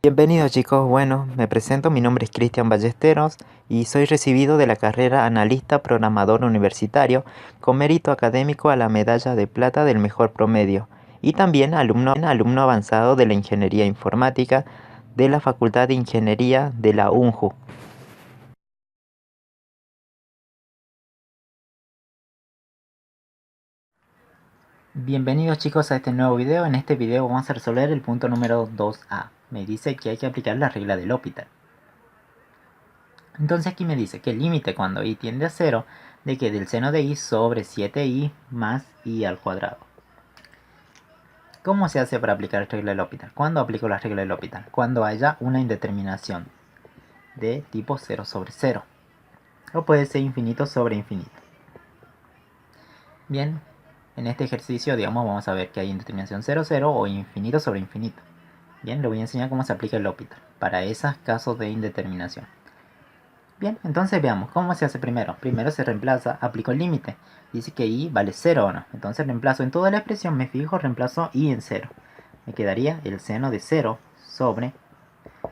Bienvenidos chicos, bueno, me presento, mi nombre es Cristian Ballesteros y soy recibido de la carrera Analista Programador Universitario con mérito académico a la medalla de plata del mejor promedio y también alumno avanzado de la Ingeniería Informática de la Facultad de Ingeniería de la UNJU. Bienvenidos chicos a este nuevo video. En este video vamos a resolver el punto número 2A. Me dice que hay que aplicar la regla del L'Hopital. Entonces aquí me dice que el límite cuando i tiende a 0 de que del seno de i sobre 7i más i al cuadrado. ¿Cómo se hace para aplicar la regla de L'Hopital? ¿Cuándo aplico la regla de L'Hopital? Cuando haya una indeterminación de tipo 0 sobre 0. O puede ser infinito sobre infinito. Bien, en este ejercicio, digamos, vamos a ver que hay indeterminación 0, 0 o infinito sobre infinito. Bien, le voy a enseñar cómo se aplica el L'Hopital para esos casos de indeterminación. Bien, entonces veamos, ¿cómo se hace primero? Primero se reemplaza, aplico el límite. Dice que i vale 0 o no. Entonces reemplazo en toda la expresión, me fijo, reemplazo i en 0. Me quedaría el seno de 0 sobre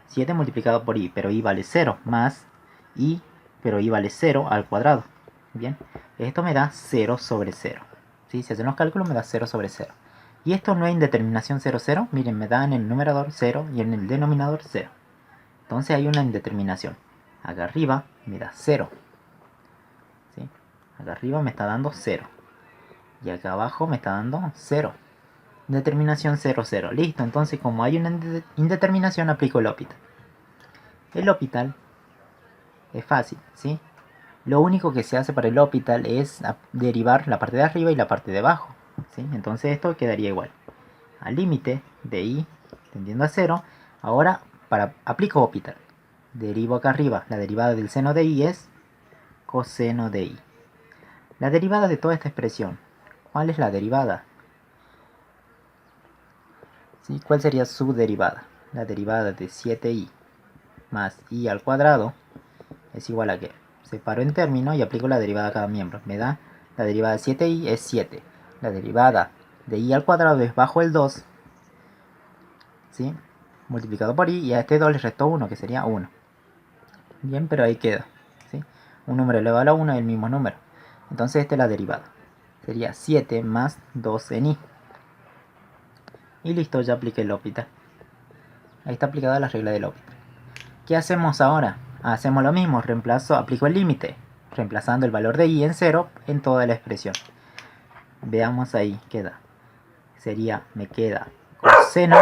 7 multiplicado por i, pero i vale 0, más i, pero i vale 0 al cuadrado. Bien, esto me da 0 sobre 0. ¿Sí? Si hacen los cálculos me da 0 sobre 0. Y esto no es indeterminación 0, 0. Miren, me da en el numerador 0 y en el denominador 0. Entonces hay una indeterminación. Acá arriba me da 0. ¿Sí? Acá arriba me está dando 0. Y acá abajo me está dando 0. Determinación 0, 0. Listo, entonces como hay una indeterminación aplico el L'Hopital. El L'Hopital es fácil, ¿sí? Lo único que se hace para el L'Hopital es derivar la parte de arriba y la parte de abajo, ¿sí? Entonces esto quedaría igual. Al límite de i tendiendo a 0, ahora aplico L'Hopital. Derivo acá arriba, la derivada del seno de i es coseno de i. La derivada de toda esta expresión, ¿cuál es la derivada? ¿Sí? ¿Cuál sería su derivada? La derivada de 7i más i al cuadrado es igual a ¿qué? Separo en términos y aplico la derivada a cada miembro. Me da la derivada de 7i es 7. La derivada de i al cuadrado es bajo el 2, ¿sí? Multiplicado por i, y a este 2 le resto 1, que sería 1. Bien, pero ahí queda, ¿sí? Un número elevado a la 1 es el mismo número. Entonces esta es la derivada. Sería 7 más 2 en i. Y listo, ya apliqué el L'Hopital. Ahí está aplicada la regla del L'Hopital. ¿Qué hacemos ahora? Hacemos lo mismo, aplico el límite, reemplazando el valor de i en 0 en toda la expresión. Veamos ahí, queda. Me queda coseno.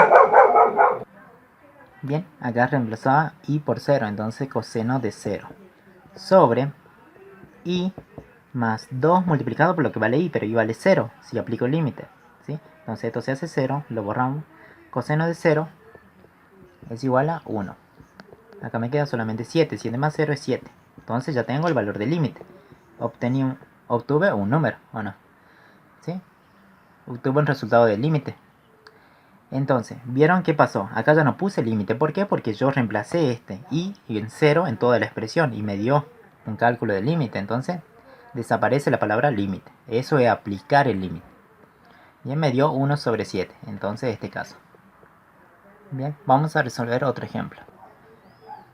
Bien, acá reemplazaba i por 0, entonces coseno de 0. Sobre i más 2 multiplicado por lo que vale i, pero i vale 0 si aplico el límite, ¿sí? Entonces esto se hace 0, lo borramos. Coseno de 0 es igual a 1. Acá me queda solamente 7, 7 más 0 es 7. Entonces ya tengo el valor del límite. Obtuve un número, ¿o no? ¿Sí? Obtuve un resultado del límite. Entonces, ¿vieron qué pasó? Acá ya no puse límite. ¿Por qué? Porque yo reemplacé este i en 0 en toda la expresión y me dio un cálculo del límite. Entonces, desaparece la palabra límite. Eso es aplicar el límite. Bien, me dio 1 sobre 7. Entonces, este caso. Bien, vamos a resolver otro ejemplo.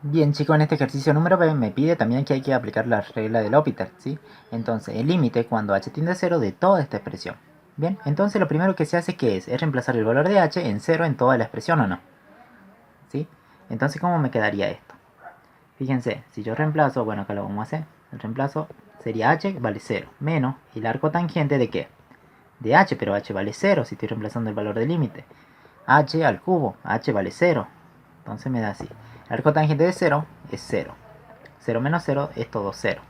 Bien chicos, en este ejercicio número B me pide también que hay que aplicar la regla del L'Hopital, ¿sí? Entonces, el límite cuando h tiende a 0 de toda esta expresión. Bien, entonces lo primero que se hace es reemplazar el valor de h en 0 en toda la expresión, ¿o no? ¿Sí? Entonces, ¿cómo me quedaría esto? Fíjense, si yo reemplazo, bueno, acá lo vamos a hacer. El reemplazo sería h vale 0, menos el arco tangente de ¿qué? De h, pero h vale 0 si estoy reemplazando el valor del límite. H al cubo, h vale 0. Entonces me da así. El arco tangente de 0 es 0. 0 menos 0 es todo 0.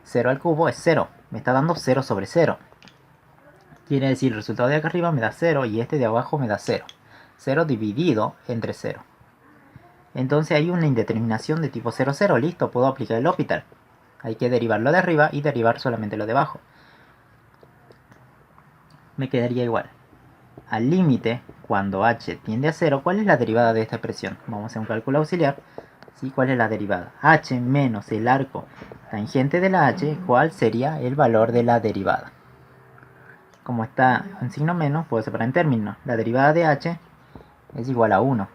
0 al cubo es 0. Me está dando 0 sobre 0. Quiere decir, el resultado de acá arriba me da 0 y este de abajo me da 0. 0 dividido entre 0. Entonces hay una indeterminación de tipo 0, 0. Listo, puedo aplicar el L'Hopital. Hay que derivar lo de arriba y derivar solamente lo de abajo. Me quedaría igual. Al límite, cuando h tiende a 0, ¿cuál es la derivada de esta expresión? Vamos a hacer un cálculo auxiliar. ¿Sí? ¿Cuál es la derivada? H menos el arco tangente de la h, ¿cuál sería el valor de la derivada? Como está en signo menos, puedo separar en términos. La derivada de h es igual a 1.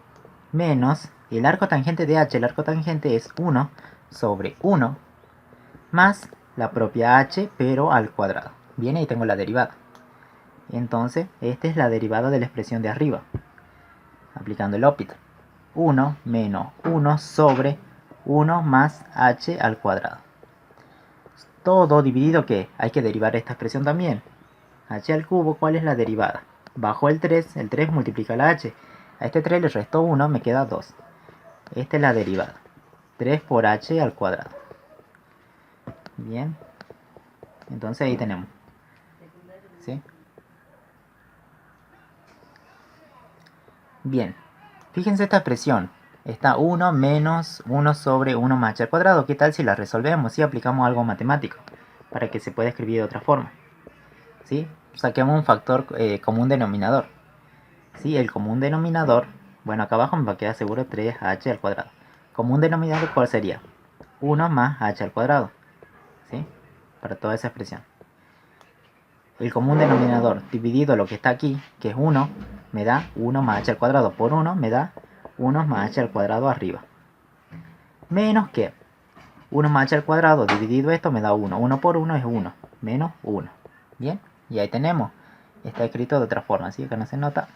menos el arco tangente de h. El arco tangente es 1 sobre 1 más la propia h, pero al cuadrado. Bien, ahí tengo la derivada. Entonces, esta es la derivada de la expresión de arriba, aplicando el L'Hopital. 1 menos 1 sobre 1 más h al cuadrado. Todo dividido, ¿qué? Hay que derivar esta expresión también. H al cubo, ¿cuál es la derivada? Bajo el 3 multiplica la h. A este 3 le resto 1, me queda 2. Esta es la derivada. 3 por h al cuadrado. Bien. Entonces ahí tenemos. ¿Sí? Bien. Fíjense esta expresión. Está 1 menos 1 sobre 1 más h al cuadrado. ¿Qué tal si la resolvemos? Si aplicamos algo matemático, para que se pueda escribir de otra forma. ¿Sí? Saquemos un factor común denominador. ¿Sí? El común denominador, bueno, acá abajo me va a quedar seguro 3h al cuadrado. Común denominador, ¿cuál sería? 1 más h al cuadrado. ¿Sí? Para toda esa expresión. El común denominador dividido lo que está aquí, que es 1, me da 1 más h al cuadrado por 1, me da 1 más h al cuadrado arriba. Menos que 1 más h al cuadrado dividido esto me da 1. 1 por 1 es 1, menos 1. Bien, y ahí tenemos. Está escrito de otra forma, así que no se nota.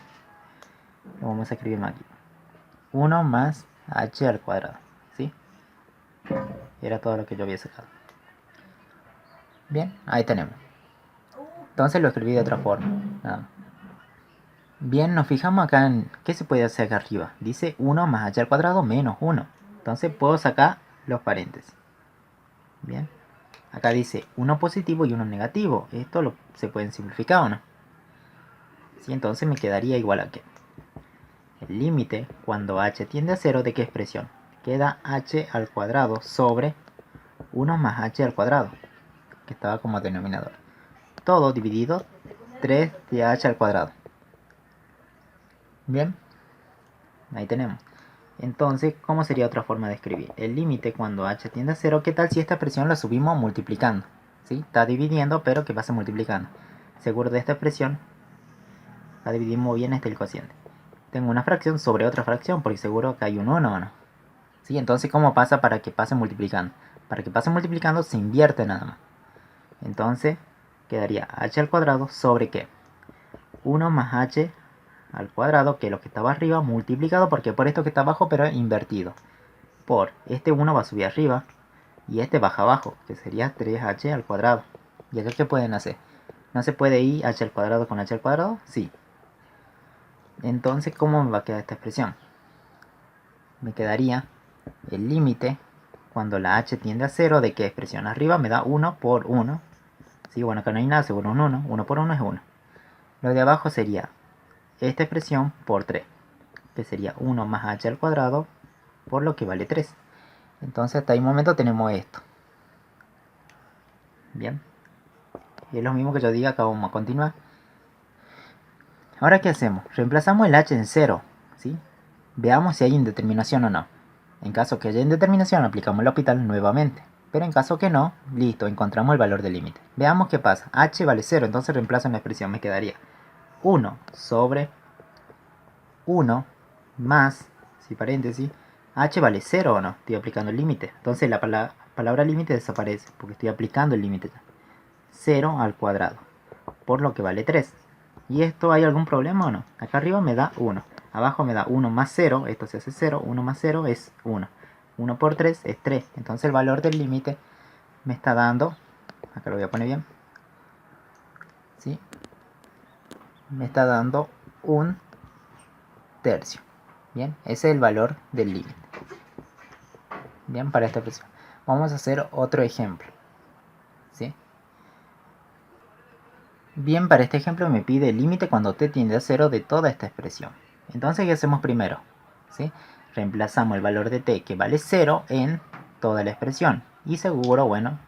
Lo vamos a escribir más aquí. 1 más h al cuadrado. ¿Sí? Era todo lo que yo había sacado. Bien, ahí tenemos. Entonces lo escribí de otra forma. Nada más. Bien, nos fijamos acá en qué se puede hacer acá arriba. Dice 1 más h al cuadrado menos 1. Entonces puedo sacar los paréntesis. Bien. Acá dice 1 positivo y 1 negativo. Esto se pueden simplificar o no. ¿Sí? Entonces me quedaría igual a qué. El límite cuando h tiende a 0 de qué expresión. Queda h al cuadrado sobre 1 más h al cuadrado, que estaba como denominador. Todo dividido 3 de h al cuadrado. Bien, ahí tenemos. Entonces, ¿cómo sería otra forma de escribir? El límite cuando h tiende a 0, ¿qué tal si esta expresión la subimos multiplicando? ¿Sí? Está dividiendo, pero que pasa multiplicando. Seguro de esta expresión, la dividimos bien el cociente. Tengo una fracción sobre otra fracción, porque seguro que hay un 1 o no. ¿Sí? Entonces, ¿cómo pasa para que pase multiplicando? Para que pase multiplicando se invierte nada más. Entonces, quedaría h al cuadrado sobre ¿qué? 1 más h al cuadrado, que es lo que estaba arriba, multiplicado porque por esto que está abajo, pero invertido. Por este 1 va a subir arriba y este baja abajo, que sería 3h al cuadrado. ¿Y acá qué pueden hacer? ¿No se puede ir h al cuadrado con h al cuadrado? Sí. Entonces, ¿cómo me va a quedar esta expresión? Me quedaría el límite cuando la h tiende a 0 de qué expresión. Arriba me da 1 por 1. Sí, bueno, acá no hay nada, seguro un 1. 1 por 1 es 1. Lo de abajo sería esta expresión por 3, que sería 1 más h al cuadrado por lo que vale 3. Entonces hasta ahí momento tenemos esto. Bien. Y es lo mismo que yo diga, acá vamos a continuar. Ahora, ¿qué hacemos? Reemplazamos el h en 0, ¿sí? Veamos si hay indeterminación o no. En caso que haya indeterminación, aplicamos el L'Hopital nuevamente. Pero en caso que no, listo, encontramos el valor del límite. Veamos qué pasa. H vale 0, entonces reemplazo en la expresión. Me quedaría 1 sobre 1 más, si paréntesis, h vale 0 o no. Estoy aplicando el límite. Entonces la palabra límite desaparece, porque estoy aplicando el límite. 0 al cuadrado, por lo que vale 3. ¿Y esto hay algún problema o no? Acá arriba me da 1. Abajo me da 1 más 0, esto se hace 0, 1 más 0 es 1. 1 por 3 es 3. Entonces el valor del límite me está dando, acá lo voy a poner bien, ¿sí? Me está dando un tercio. Bien, ese es el valor del límite. Bien, para esta expresión. Vamos a hacer otro ejemplo, ¿sí? Bien, para este ejemplo me pide el límite cuando t tiende a 0 de toda esta expresión. Entonces, ¿qué hacemos primero? ¿Sí? Reemplazamos el valor de t, que vale 0, en toda la expresión. Y seguro, bueno,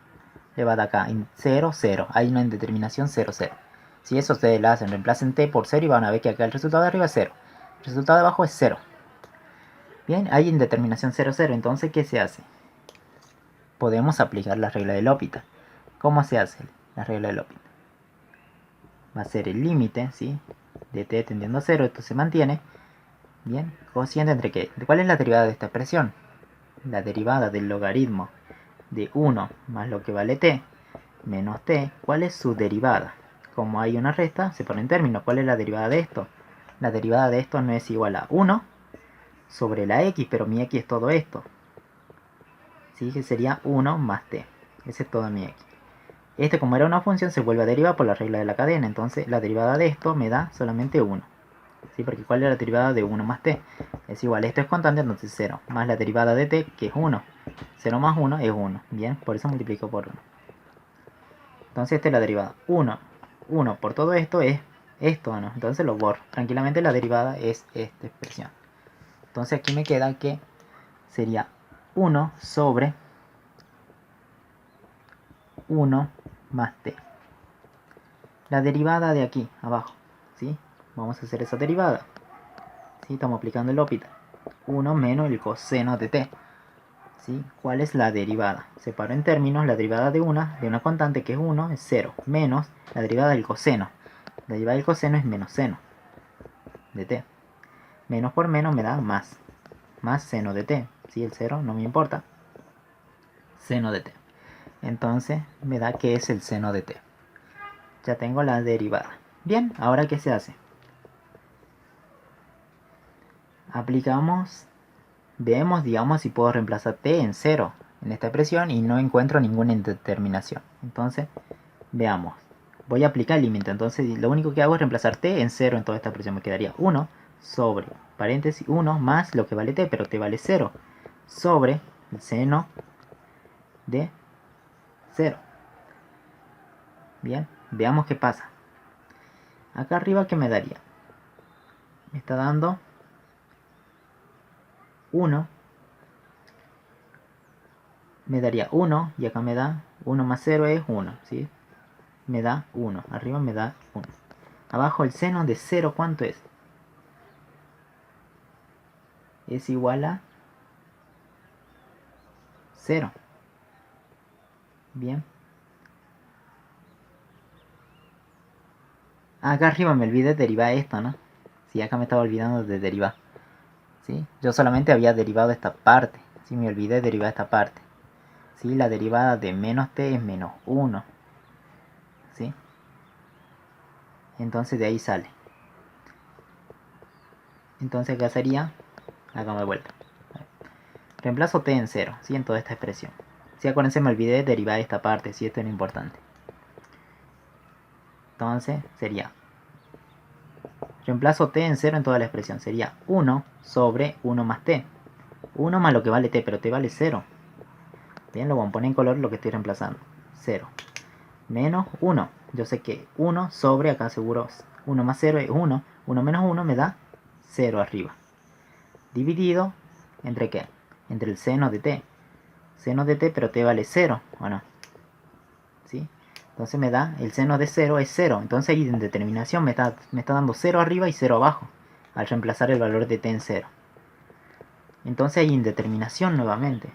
le va de acá, en 0, 0. Hay una indeterminación 0, 0. Si eso ustedes la hacen, reemplacen t por 0 y van a ver que acá el resultado de arriba es 0. El resultado de abajo es 0. Bien, hay indeterminación 0, 0. Entonces, ¿qué se hace? Podemos aplicar la regla de L'Hopital. ¿Cómo se hace la regla de L'Hopital? Va a ser el límite, ¿sí? De t tendiendo a 0, esto se mantiene, Bien, cociente entre qué. ¿Cuál es la derivada de esta expresión? La derivada del logaritmo de 1 más lo que vale t menos t. ¿Cuál es su derivada? Como hay una resta, se pone en términos. ¿Cuál es la derivada de esto? La derivada de esto no es igual a 1 sobre la x, pero mi x es todo esto. ¿Sí? Que sería 1 más t. Ese es todo mi x. Este, como era una función, se vuelve a derivar por la regla de la cadena. Entonces la derivada de esto me da solamente 1. ¿Sí? Porque ¿cuál es la derivada de 1 más t? Es igual, esto es constante, entonces 0. Más la derivada de t, que es 1. 0 más 1 es 1. Bien, por eso multiplico por 1. Entonces esta es la derivada. 1. 1 por todo esto es esto, ¿no? Entonces lo borro. Tranquilamente la derivada es esta expresión. Entonces aquí me queda que sería 1 sobre 1 más t. La derivada de aquí, abajo. ¿Sí? Vamos a hacer esa derivada. ¿Sí? Estamos aplicando el L'Hopital. 1 menos el coseno de t. ¿Sí? ¿Cuál es la derivada? Separo en términos la derivada de una constante que es 1, es 0, menos la derivada del coseno. La derivada del coseno es menos seno de t. Menos por menos me da más. Más seno de t. ¿Sí? El 0 no me importa. Seno de t. Entonces me da que es el seno de t. Ya tengo la derivada. Bien, ahora ¿qué se hace? Aplicamos, vemos, digamos, si puedo reemplazar t en 0 en esta expresión y no encuentro ninguna indeterminación. Entonces, veamos. Voy a aplicar el límite, entonces lo único que hago es reemplazar t en 0 en toda esta expresión. Me quedaría 1 sobre, paréntesis, 1 más lo que vale t, pero t vale 0, sobre el seno de 0. Bien, veamos qué pasa. Acá arriba, ¿qué me daría? Me está dando 1. Me daría 1 y acá me da 1 más 0 es 1, ¿sí? Me da 1, arriba me da 1. Abajo el seno de 0, ¿cuánto es? Es igual a 0. Bien. Acá arriba me olvidé de derivar esto, ¿no? Sí, acá me estaba olvidando de derivar. ¿Sí? Yo solamente había derivado esta parte. Sí, me olvidé de derivar esta parte. ¿Sí? La derivada de menos t es menos 1. ¿Sí? Entonces de ahí sale. Entonces acá sería, hagamos de vuelta. Reemplazo t en 0, ¿sí? En toda esta expresión. Sí, acuérdense, me olvidé de derivar esta parte, si esto era importante. Entonces sería, reemplazo t en 0 en toda la expresión. Sería 1 sobre 1 más t. 1 más lo que vale t, pero t vale 0. Bien, lo voy a poner en color lo que estoy reemplazando. 0. Menos 1. Yo sé que 1 sobre, acá seguro 1 más 0 es 1. 1 menos 1 me da 0 arriba. Dividido, ¿entre qué? Entre el seno de t. Seno de t, pero t vale 0, ¿o no? ¿Sí? Entonces me da, el seno de 0 es 0. Entonces ahí en determinación me está dando 0 arriba y 0 abajo. Al reemplazar el valor de t en 0. Entonces hay indeterminación nuevamente.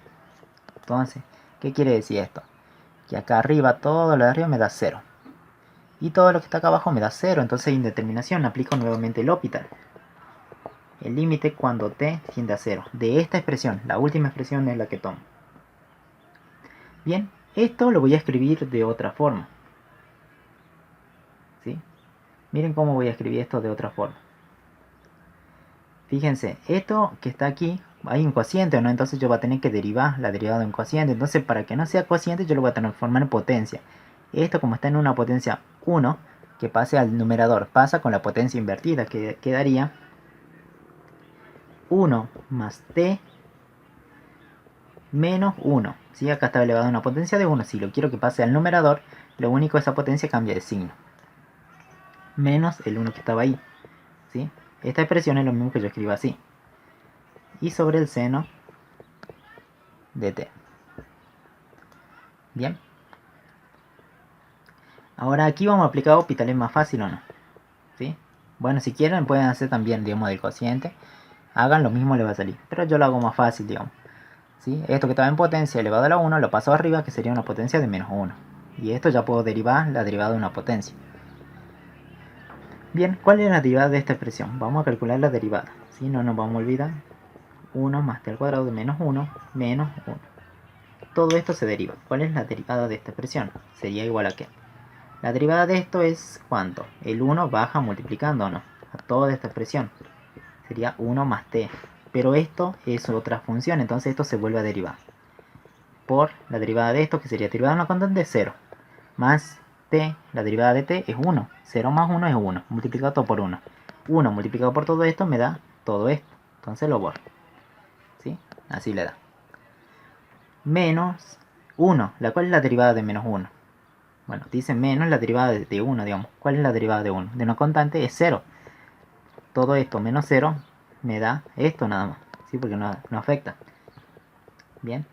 Entonces, ¿qué quiere decir esto? Que acá arriba, todo lo de arriba me da 0. Y todo lo que está acá abajo me da 0. Entonces hay indeterminación. Aplico nuevamente el L'Hopital. El límite cuando t tiende a 0. De esta expresión, la última expresión es la que tomo. Bien, esto lo voy a escribir de otra forma. ¿Sí? Miren cómo voy a escribir esto de otra forma. Fíjense, esto que está aquí, hay un cociente, ¿no? Entonces yo voy a tener que derivar la derivada de un cociente. Entonces para que no sea cociente yo lo voy a transformar en potencia. Esto, como está en una potencia 1, que pase al numerador, pasa con la potencia invertida, que quedaría 1 más t menos 1. ¿Sí? Acá está elevado a una potencia de 1. Si lo quiero que pase al numerador, lo único, esa potencia cambia de signo. Menos el 1 que estaba ahí. ¿Sí? Esta expresión es lo mismo que yo escribo así. Y sobre el seno de t. Bien. Ahora aquí vamos a aplicar L'Hopital, ¿es más fácil o no? ¿Sí? Bueno, si quieren pueden hacer también, digamos, del cociente. Hagan lo mismo, le va a salir. Pero yo lo hago más fácil, digamos. ¿Sí? Esto que estaba en potencia elevado a la 1 lo paso arriba, que sería una potencia de menos 1. Y esto ya puedo derivar la derivada de una potencia. Bien, ¿cuál es la derivada de esta expresión? Vamos a calcular la derivada. Si no nos vamos a olvidar, 1 más t al cuadrado de menos 1 menos 1. Todo esto se deriva. ¿Cuál es la derivada de esta expresión? Sería igual a ¿qué? La derivada de esto es ¿cuánto? El 1 baja multiplicando, ¿o no? A toda esta expresión. Sería 1 más t. Pero esto es otra función, entonces esto se vuelve a derivar. Por la derivada de esto, que sería derivada de una constante, de 0. Más t, la derivada de t es 1. 0 más 1 es 1. Multiplicado todo por 1. 1 multiplicado por todo esto me da todo esto. Entonces lo borro. ¿Sí? Así le da. Menos 1. ¿Cuál es la derivada de menos 1? Bueno, dice menos la derivada de 1, digamos. ¿Cuál es la derivada de 1? De una constante es 0. Todo esto menos 0 me da esto nada más. ¿Sí? Porque no afecta. Bien.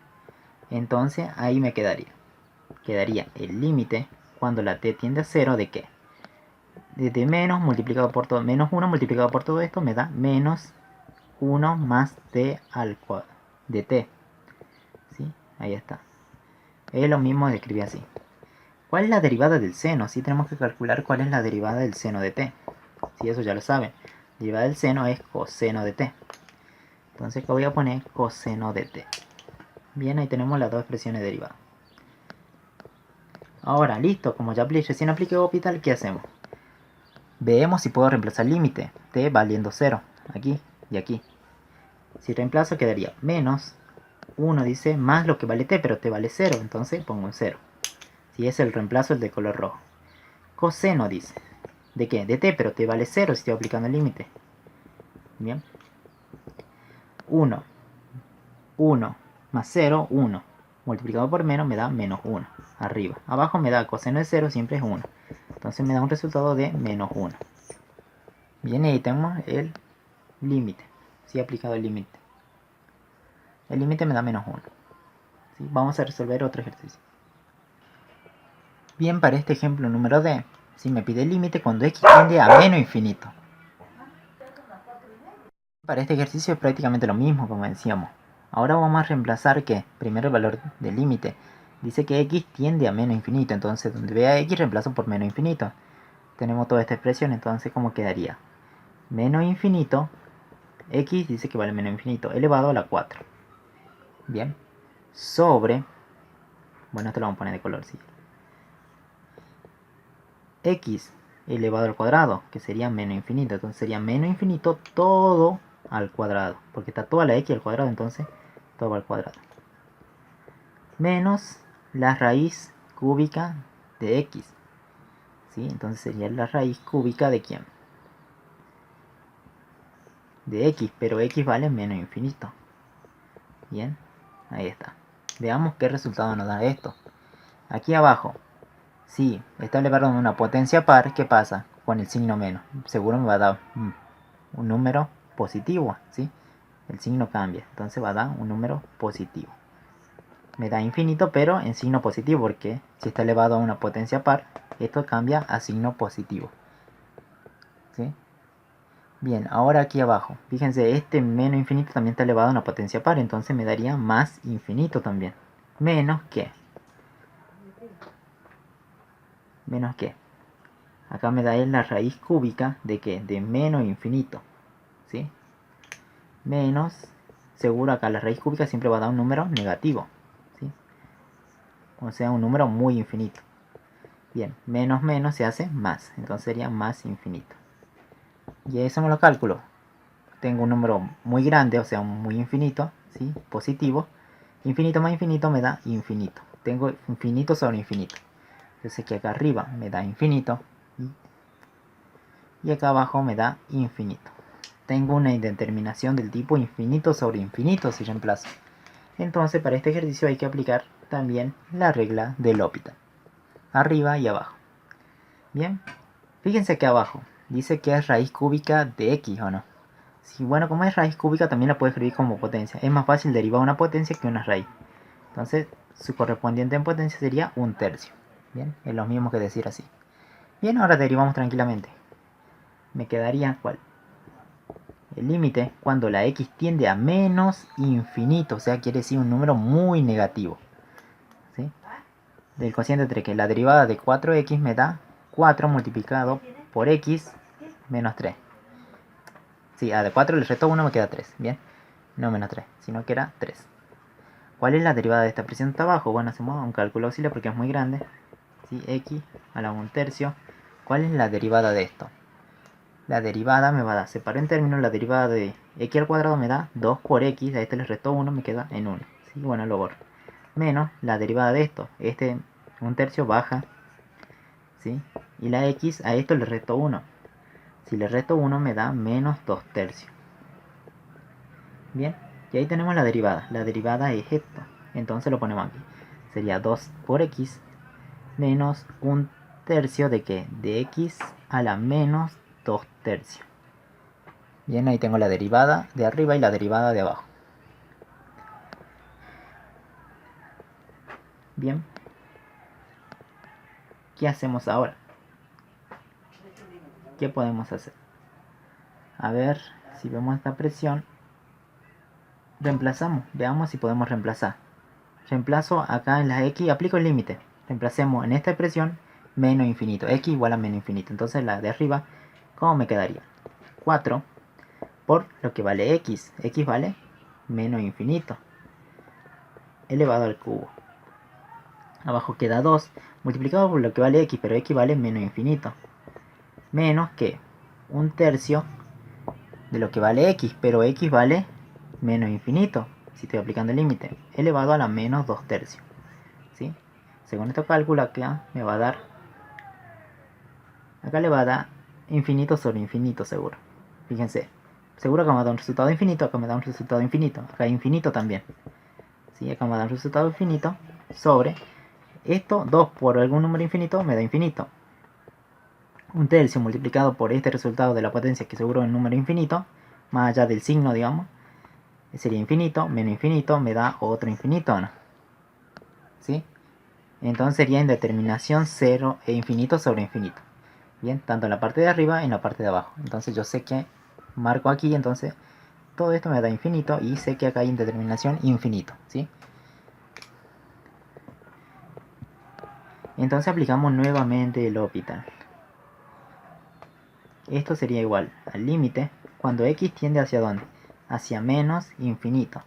Entonces ahí me quedaría. Quedaría el límite cuando la t tiende a 0 de ¿qué? De menos multiplicado por todo. Menos 1 multiplicado por todo esto me da menos 1 más t al cuadrado de t. ¿Sí? Ahí está. Es lo mismo de escribir así. ¿Cuál es la derivada del seno? Sí, tenemos que calcular cuál es la derivada del seno de t. Sí, eso ya lo saben. La derivada del seno es coseno de t. Entonces acá voy a poner coseno de t. Bien, ahí tenemos las dos expresiones derivadas. Ahora, listo. Como ya recién apliqué Hospital, ¿qué hacemos? Veamos si puedo reemplazar el límite. T valiendo 0. Aquí y aquí. Si reemplazo quedaría menos 1, dice, más lo que vale t, pero t vale 0. Entonces pongo un 0. Si es el reemplazo, el de color rojo. Coseno dice. ¿De qué? De t, pero t vale 0 si estoy aplicando el límite. Bien. 1. 1 más 0, 1. Multiplicado por menos me da menos 1. Arriba. Abajo me da coseno de 0, siempre es 1. Entonces me da un resultado de menos 1. Bien, ahí tenemos el límite. Si he aplicado el límite. El límite me da menos 1. ¿Sí? Vamos a resolver otro ejercicio. Bien, para este ejemplo número D, si me pide el límite cuando x tiende a menos infinito. Para este ejercicio es prácticamente lo mismo, como decíamos. Ahora vamos a reemplazar que primero el valor del límite. Dice que x tiende a menos infinito, entonces donde vea x reemplazo por menos infinito. Tenemos toda esta expresión, entonces ¿cómo quedaría? Menos infinito, x dice que vale menos infinito, elevado a la 4. Bien, sobre, bueno, esto lo vamos a poner de color, sí. X elevado al cuadrado, que sería menos infinito, entonces sería menos infinito todo al cuadrado, porque está toda la x al cuadrado, entonces todo al cuadrado. Menos la raíz cúbica de x. ¿Sí? Entonces sería la raíz cúbica de ¿quién? De x, pero x vale menos infinito. Bien, ahí está. Veamos qué resultado nos da esto. Aquí abajo, si está elevado a una potencia par, ¿qué pasa con el signo menos? Seguro me va a dar un número positivo, ¿sí? El signo cambia, entonces va a dar un número positivo. Me da infinito, pero en signo positivo, porque si está elevado a una potencia par, esto cambia a signo positivo. ¿Sí? Bien, ahora aquí abajo, fíjense, este menos infinito también está elevado a una potencia par, entonces me daría más infinito también. Menos que. Menos que. Acá me da la raíz cúbica de ¿qué? De menos infinito. ¿Sí? Menos, seguro acá la raíz cúbica siempre va a dar un número negativo. ¿Sí? O sea, un número muy infinito. Bien, menos menos se hace más, entonces sería más infinito. Y ahí hacemos los cálculos. Tengo un número muy grande, o sea, muy infinito, ¿sí? Positivo. Infinito más infinito me da infinito. Tengo infinito sobre infinito. Entonces que acá arriba me da infinito y acá abajo me da infinito. Tengo una indeterminación del tipo infinito sobre infinito si reemplazo. Entonces para este ejercicio hay que aplicar también la regla del L'Hopital. Arriba y abajo. Bien, fíjense que abajo dice que es raíz cúbica de x, ¿o no? Sí, bueno, como es raíz cúbica también la puedo escribir como potencia. Es más fácil derivar una potencia que una raíz. Entonces su correspondiente en potencia sería 1/3. Bien, es lo mismo que decir así. Bien, ahora derivamos tranquilamente. Me quedaría ¿cuál? El límite cuando la x tiende a menos infinito, o sea, quiere decir un número muy negativo. ¿Sí? Del cociente entre que la derivada de 4x me da 4 multiplicado por x menos 3. Sí, a de 4 le resto 1 me queda 3. Bien, no menos 3, sino que era 3. ¿Cuál es la derivada de esta expresión de abajo? Bueno, hacemos un cálculo auxiliar porque es muy grande. ¿Sí? X a la 1/3. ¿Cuál es la derivada de esto? La derivada me va a dar, separo en términos, la derivada de x al cuadrado me da 2 por x, a este le resto 1, me queda en 1. ¿Sí? Bueno, lo borro. Menos la derivada de esto, este 1/3 baja, ¿sí? Y la x a esto le resto 1. Si le resto 1 me da menos 2/3. Bien, y ahí tenemos la derivada. La derivada es esto. Entonces lo ponemos aquí. Sería 2 por x menos 1/3 de ¿qué? De x a la menos 2/3. Bien, ahí tengo la derivada de arriba y la derivada de abajo. Bien, ¿qué hacemos ahora? ¿Qué podemos hacer? A ver, si vemos esta presión, reemplazamos. Veamos si podemos reemplazar. Reemplazo acá en la x, aplico el límite. Reemplacemos en esta expresión menos infinito. X igual a menos infinito. Entonces la de arriba, ¿cómo me quedaría? 4 por lo que vale x. X vale menos infinito elevado al cubo. Abajo queda 2 multiplicado por lo que vale x, pero x vale menos infinito. Menos que 1/3 de lo que vale x, pero x vale menos infinito, si estoy aplicando el límite, elevado a la menos 2/3. ¿Sí? Según este cálculo acá me va a dar, acá le va a dar infinito sobre infinito seguro. Fíjense, seguro que me va a dar un resultado infinito, acá me da un resultado infinito, acá infinito también. ¿Sí? Acá me da un resultado infinito sobre esto, 2 por algún número infinito me da infinito. 1/3 multiplicado por este resultado de la potencia, que seguro es un número infinito, más allá del signo, digamos, sería infinito, menos infinito, me da otro infinito, ¿no? ¿Sí? Entonces sería en determinación 0 e infinito sobre infinito. Bien, tanto en la parte de arriba y en la parte de abajo. Entonces yo sé que marco aquí, entonces todo esto me da infinito y sé que acá hay indeterminación infinito, ¿sí? Entonces aplicamos nuevamente el L'Hopital. Esto sería igual al límite cuando x tiende hacia ¿dónde? Hacia menos infinito.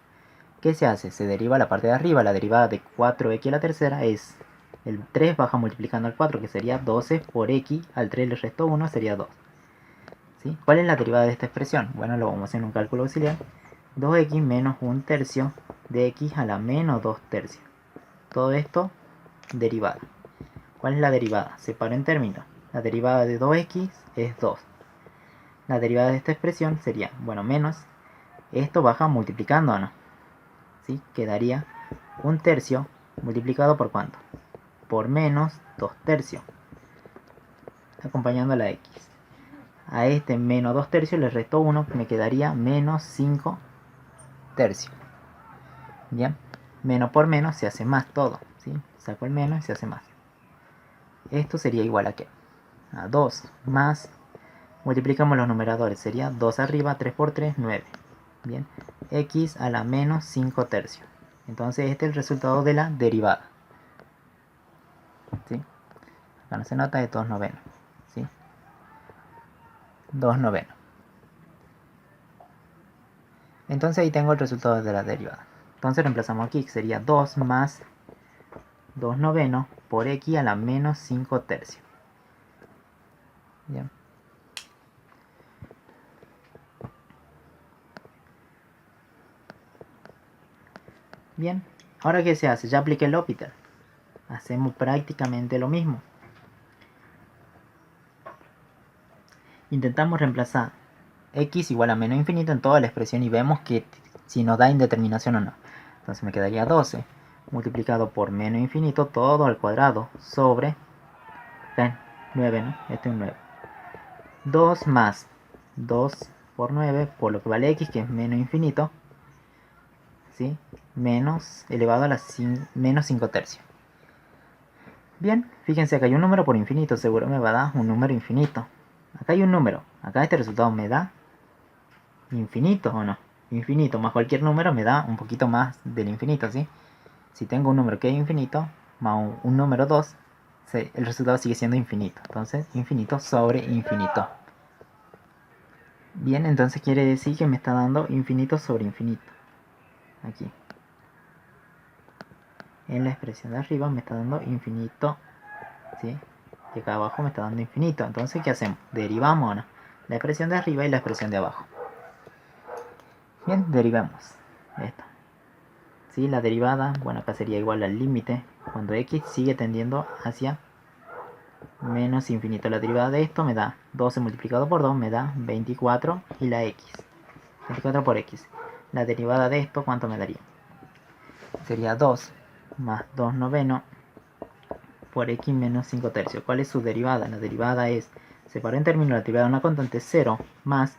¿Qué se hace? Se deriva la parte de arriba, la derivada de 4x a la tercera es el 3 baja multiplicando al 4, que sería 12 por x, al 3 le resto 1, sería 2. ¿Sí? ¿Cuál es la derivada de esta expresión? Bueno, lo vamos a hacer en un cálculo auxiliar. 2x menos 1/3 de x a la menos 2/3. Todo esto derivada. ¿Cuál es la derivada? Separo en términos. La derivada de 2x es 2. La derivada de esta expresión sería, bueno, menos. Esto baja multiplicando, ¿no? ¿Sí? Quedaría 1/3 multiplicado por ¿cuánto? Por menos 2/3. Acompañando a la x. A este menos 2/3 le resto 1, me quedaría menos 5/3. Bien, menos por menos se hace más todo, ¿sí? Saco el menos y se hace más. Esto sería igual a ¿qué? A 2 más, multiplicamos los numeradores, sería 2 arriba, 3 por 3, 9. Bien, x a la menos 5/3. Entonces este es el resultado de la derivada. ¿Sí? Acá no se nota, de 2/9. ¿Sí? 2/9. Entonces ahí tengo el resultado de la derivada. Entonces reemplazamos aquí, que sería 2 más 2/9 por x a la menos 5/3. Bien. Bien, ahora ¿qué se hace? Ya apliqué el L'Hopital. Hacemos prácticamente lo mismo. Intentamos reemplazar x igual a menos infinito en toda la expresión y vemos que si nos da indeterminación o no. Entonces me quedaría 12 multiplicado por menos infinito todo al cuadrado sobre 9, ¿no? Este es un 9. 2 más 2 por 9 por lo que vale x, que es menos infinito, ¿sí? Menos elevado a la menos 5/3. Bien, fíjense que hay un número por infinito, seguro me va a dar un número infinito. Acá hay un número, acá este resultado me da infinito o no. Infinito más cualquier número me da un poquito más del infinito, ¿sí? Si tengo un número que es infinito más un número 2, el resultado sigue siendo infinito. Entonces, infinito sobre infinito. Bien, entonces quiere decir que me está dando infinito sobre infinito. Aquí. En la expresión de arriba me está dando infinito, ¿sí? Y acá abajo me está dando infinito. Entonces, ¿qué hacemos? Derivamos ahora la expresión de arriba y la expresión de abajo. Bien, derivamos esto. ¿Sí? La derivada, bueno, acá sería igual al límite cuando x sigue tendiendo hacia menos infinito. La derivada de esto me da 12 multiplicado por 2 me da 24 y la x. 24 por x. La derivada de esto, ¿cuánto me daría? Sería 2 más 2 noveno por x menos 5 tercios. ¿Cuál es su derivada? La derivada es, separó en términos la derivada de una constante 0 más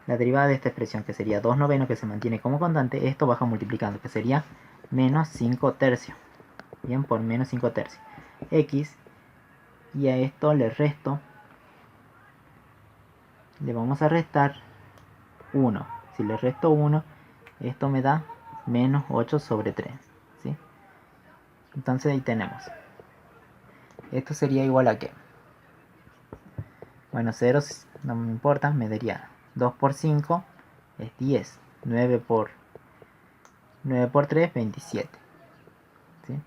la derivada de esta expresión, que sería 2 noveno, que se mantiene como constante. Esto baja multiplicando, que sería menos 5 tercios. Bien, por menos 5 tercios. X, y a esto le resto, le vamos a restar 1. Si le resto 1, esto me da menos 8 sobre 3. ¿Sí? Entonces ahí tenemos. Esto sería igual a ¿qué? Bueno, 0 no me importa, me daría 2 por 5 es 10. 9 por 3, 27. ¿Sí?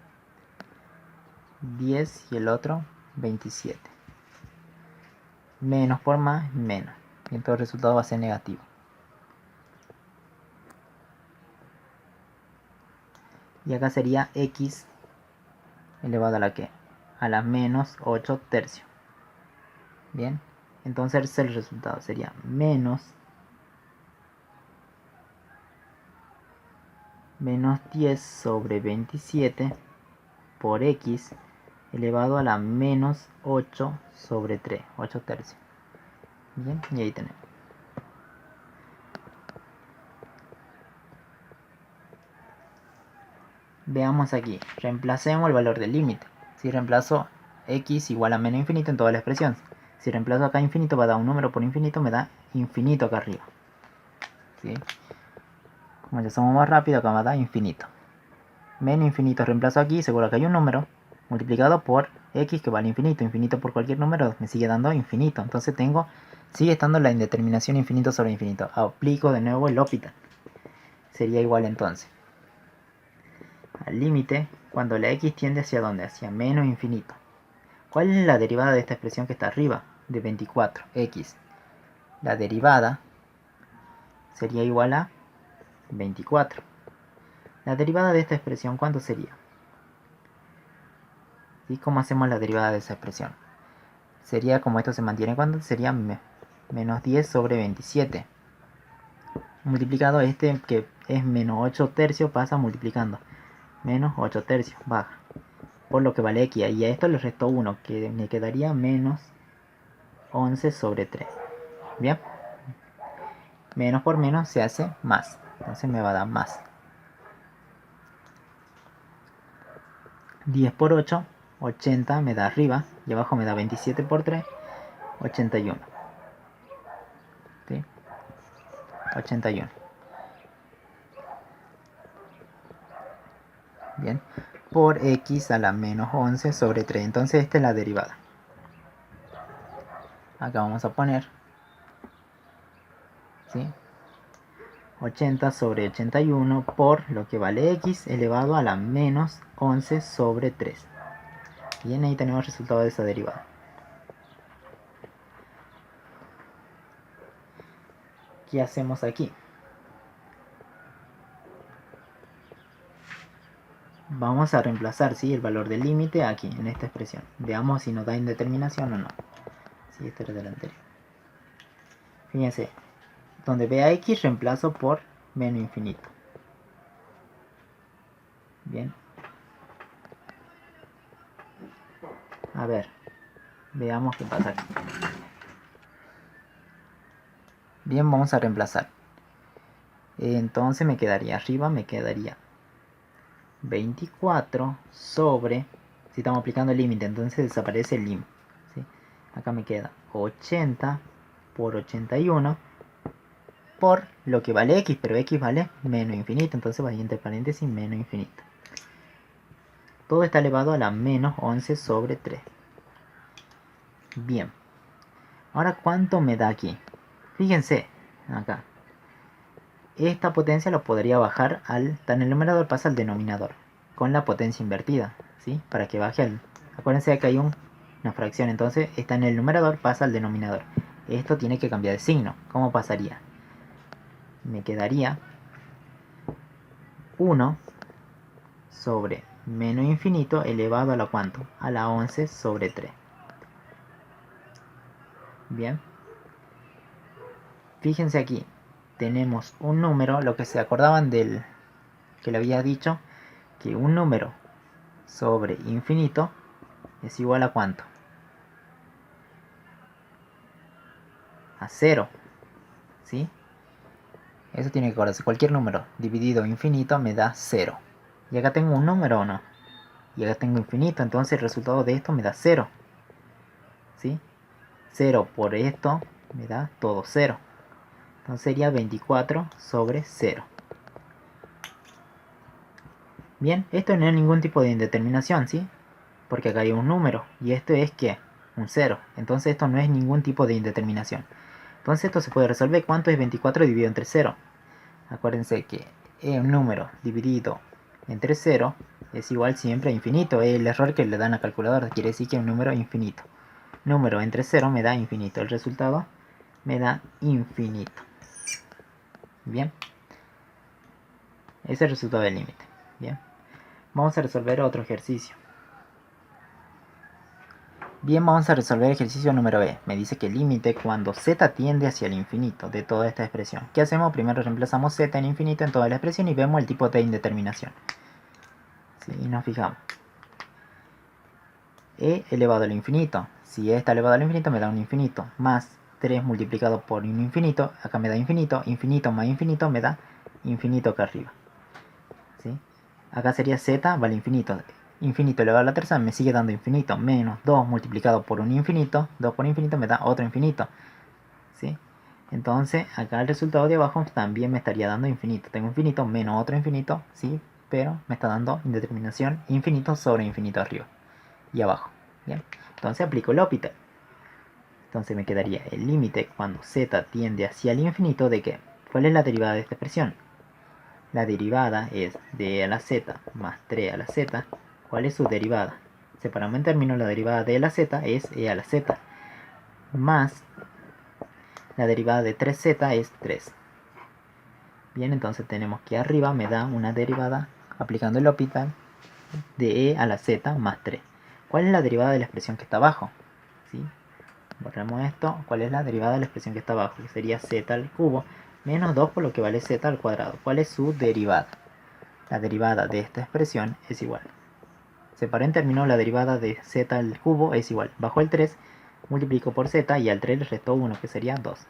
10 y el otro 27. Menos por más, menos. Y entonces el resultado va a ser negativo. Y acá sería x elevado a la ¿qué? A la menos 8 tercios. Bien, entonces el resultado sería menos 10 sobre 27 por x elevado a la menos 8 sobre 3, 8 tercios. Bien, y ahí tenemos. Veamos aquí, reemplacemos el valor del límite. Si reemplazo x igual a menos infinito en toda la expresión, si reemplazo acá infinito va a dar un número por infinito, me da infinito acá arriba. ¿Sí? Como ya somos más rápido, acá va a dar infinito. Menos infinito reemplazo aquí, seguro que hay un número multiplicado por x que vale infinito. Infinito por cualquier número me sigue dando infinito. Entonces sigue estando la indeterminación infinito sobre infinito. Aplico de nuevo el L'Hopital. Sería igual entonces al límite cuando la x tiende hacia ¿dónde? Hacia menos infinito. ¿Cuál es la derivada de esta expresión que está arriba? De 24, x. La derivada sería igual a 24. La derivada de esta expresión, ¿cuánto sería? ¿Y cómo hacemos la derivada de esa expresión? Sería, como esto se mantiene cuando sería menos 10 sobre 27. Multiplicado este que es menos 8 tercios pasa multiplicando. Menos 8 tercios, baja. Por lo que vale x. Y a esto le resto 1, que me quedaría menos 11 sobre 3. Bien. Menos por menos se hace más. Entonces me va a dar más. 10 por 8, 80 me da arriba. Y abajo me da 27 por 3, 81. ¿Sí? 81. Bien. Por x a la menos 11 sobre 3. Entonces esta es la derivada. Acá vamos a poner, ¿sí? 80 sobre 81 por lo que vale x elevado a la menos 11 sobre 3. Bien, ahí tenemos el resultado de esa derivada. ¿Qué hacemos aquí? Vamos a reemplazar, ¿sí?, el valor del límite aquí, en esta expresión. Veamos si nos da indeterminación o no. Sí, este era del anterior. Fíjense, donde vea x reemplazo por menos infinito. Bien. A ver, veamos qué pasa aquí. Bien, vamos a reemplazar. Entonces me quedaría arriba, me quedaría 24 sobre, si estamos aplicando el límite, entonces desaparece el límite, ¿sí? Acá me queda 80 por 81 por lo que vale x, pero x vale menos infinito, entonces va entre paréntesis menos infinito. Todo está elevado a la menos 11 sobre 3. Bien. Ahora, ¿cuánto me da aquí? Fíjense, acá. Esta potencia lo podría bajar está en el numerador, pasa al denominador con la potencia invertida, ¿sí? Para que baje al... Acuérdense que hay una fracción, entonces está en el numerador, pasa al denominador. Esto tiene que cambiar de signo. ¿Cómo pasaría? Me quedaría 1 sobre menos infinito elevado a la ¿cuánto? A la 11 sobre 3. Bien. Fíjense aquí. Tenemos un número, lo que se acordaban del que le había dicho, que un número sobre infinito es igual a ¿cuánto? A 0. ¿Sí? Eso tiene que acordarse. Cualquier número dividido infinito me da 0. Y acá tengo un número o no. Y acá tengo infinito. Entonces el resultado de esto me da 0. ¿Sí? 0 por esto me da todo 0. Entonces sería 24 sobre 0. Bien, esto no es ningún tipo de indeterminación, ¿sí? Porque acá hay un número. Y esto es ¿qué? Un 0. Entonces esto no es ningún tipo de indeterminación. Entonces esto se puede resolver. ¿Cuánto es 24 dividido entre 0? Acuérdense que un número dividido entre 0 es igual siempre a infinito. Es el error que le dan a la calculadora. Quiere decir que es un número infinito. Número entre 0 me da infinito. El resultado me da infinito. Bien. Ese es el resultado del límite. Bien. Vamos a resolver otro ejercicio. Bien, vamos a resolver el ejercicio número B. Me dice que el límite cuando z tiende hacia el infinito de toda esta expresión. ¿Qué hacemos? Primero reemplazamos z en infinito en toda la expresión y vemos el tipo de indeterminación. ¿Sí? Y nos fijamos. E elevado al infinito. Si e está elevado al infinito me da un infinito. Más 3 multiplicado por un infinito. Acá me da infinito. Infinito más infinito me da infinito acá arriba. ¿Sí? Acá sería z vale infinito. Infinito elevado a la tercera me sigue dando infinito. Menos 2 multiplicado por un infinito. 2 por infinito me da otro infinito. ¿Sí? Entonces acá el resultado de abajo también me estaría dando infinito. Tengo infinito menos otro infinito. ¿Sí? Pero me está dando indeterminación infinito sobre infinito arriba y abajo. ¿Bien? Entonces aplico el L'Hopital. Entonces me quedaría el límite cuando z tiende hacia el infinito de ¿qué? ¿Cuál es la derivada de esta expresión? La derivada es de e a la z más 3 a la z. ¿Cuál es su derivada? Separamos en términos, la derivada de e a la z es e a la z. Más la derivada de 3z es 3. Bien, entonces tenemos que arriba me da una derivada, aplicando el L'Hopital, de e a la z más 3. ¿Cuál es la derivada de la expresión que está abajo? ¿Sí? Borramos esto. ¿Cuál es la derivada de la expresión que está abajo? Que sería z al cubo menos 2 por lo que vale z al cuadrado. ¿Cuál es su derivada? La derivada de esta expresión es igual. Separé en términos, la derivada de z al cubo es igual. Bajo el 3, multiplico por z y al 3 le resto 1, que sería 2.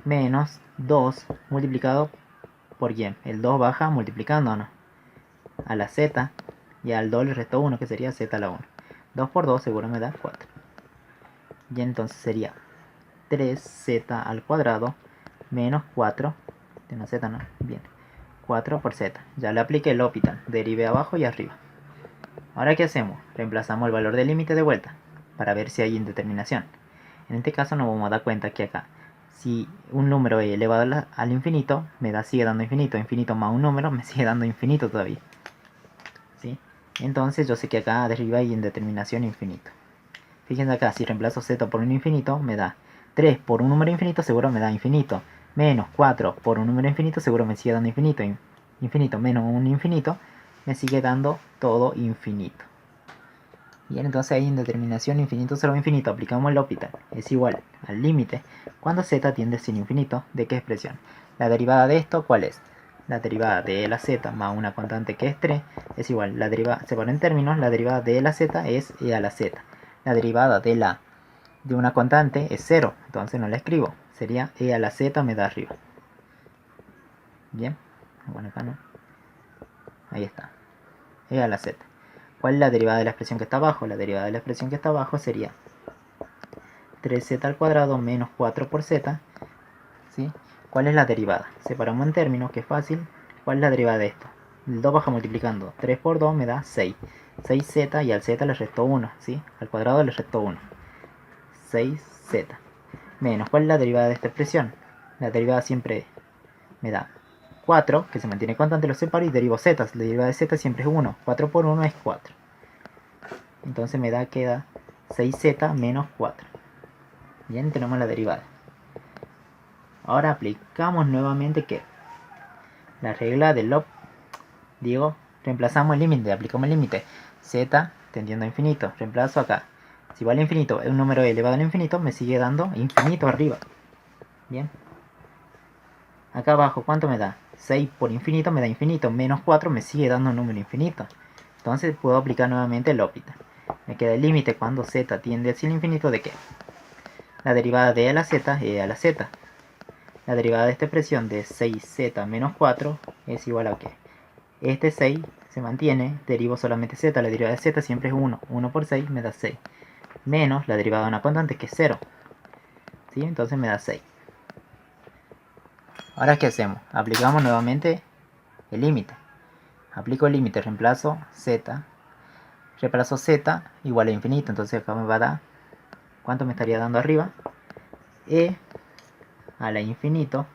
Menos 2 multiplicado por quién. El 2 baja multiplicando, ¿no? A la z, y al 2 le resto 1, que sería z a la 1. 2 por 2 seguro me da 4. Y entonces sería 3z al cuadrado menos 4. De una z, ¿no? Bien. 4 por z. Ya le apliqué el L'Hopital. Derivé abajo y arriba. Ahora, ¿qué hacemos? Reemplazamos el valor del límite de vuelta para ver si hay indeterminación. En este caso nos vamos a dar cuenta que acá, si un número es elevado al infinito, sigue dando infinito. Infinito más un número me sigue dando infinito todavía. ¿Sí? Entonces yo sé que acá arriba hay indeterminación infinito. Fíjense acá, si reemplazo z por un infinito, me da 3 por un número infinito, seguro me da infinito. Menos 4 por un número infinito, seguro me sigue dando infinito. Infinito menos un infinito, me sigue dando todo infinito. Bien, entonces hay indeterminación infinito sobre infinito. Aplicamos el L'Hopital. Es igual al límite cuando z tiende sin infinito. ¿De qué expresión? La derivada de esto, ¿cuál es? La derivada de e a la z más una constante que es 3 es igual. La derivada, se pone en términos, la derivada de e a la z es e a la z. La derivada de una constante es 0, entonces no la escribo. Sería e a la z me da arriba. Bien, bueno, acá no. Ahí está. E a la z. ¿Cuál es la derivada de la expresión que está abajo? La derivada de la expresión que está abajo sería 3z al cuadrado menos 4 por z. ¿Sí? ¿Cuál es la derivada? Separamos en términos, que es fácil. ¿Cuál es la derivada de esto? El 2 baja multiplicando. 3 por 2 me da 6. 6z y al z le resto 1. ¿Sí? Al cuadrado le resto 1. 6z. Menos, ¿cuál es la derivada de esta expresión? La derivada siempre me da 4, que se mantiene constante, lo separo y derivo z. La derivada de z siempre es 1. 4 por 1 es 4. Entonces queda 6z menos 4. Bien, tenemos la derivada. Ahora aplicamos nuevamente ¿qué? La regla del log. Digo, reemplazamos el límite, aplicamos el límite. Z tendiendo a infinito. Reemplazo acá. Si va al infinito es un número elevado al infinito, me sigue dando infinito arriba. Bien. Acá abajo, ¿cuánto me da? 6 por infinito me da infinito. Menos 4 me sigue dando un número infinito. Entonces puedo aplicar nuevamente el L'Hopital. Me queda el límite cuando z tiende hacia el infinito de ¿qué? La derivada de e a la z es e a la z. La derivada de esta expresión de 6z menos 4 es igual a ¿qué? Este 6 se mantiene, derivo solamente z, la derivada de z siempre es 1. 1 por 6 me da 6. Menos la derivada de una constante que es 0. ¿Sí? Entonces me da 6. Ahora, ¿qué hacemos? Aplicamos nuevamente el límite. Aplico el límite, reemplazo z igual a infinito. Entonces acá me va a dar, ¿cuánto me estaría dando arriba? E a la infinito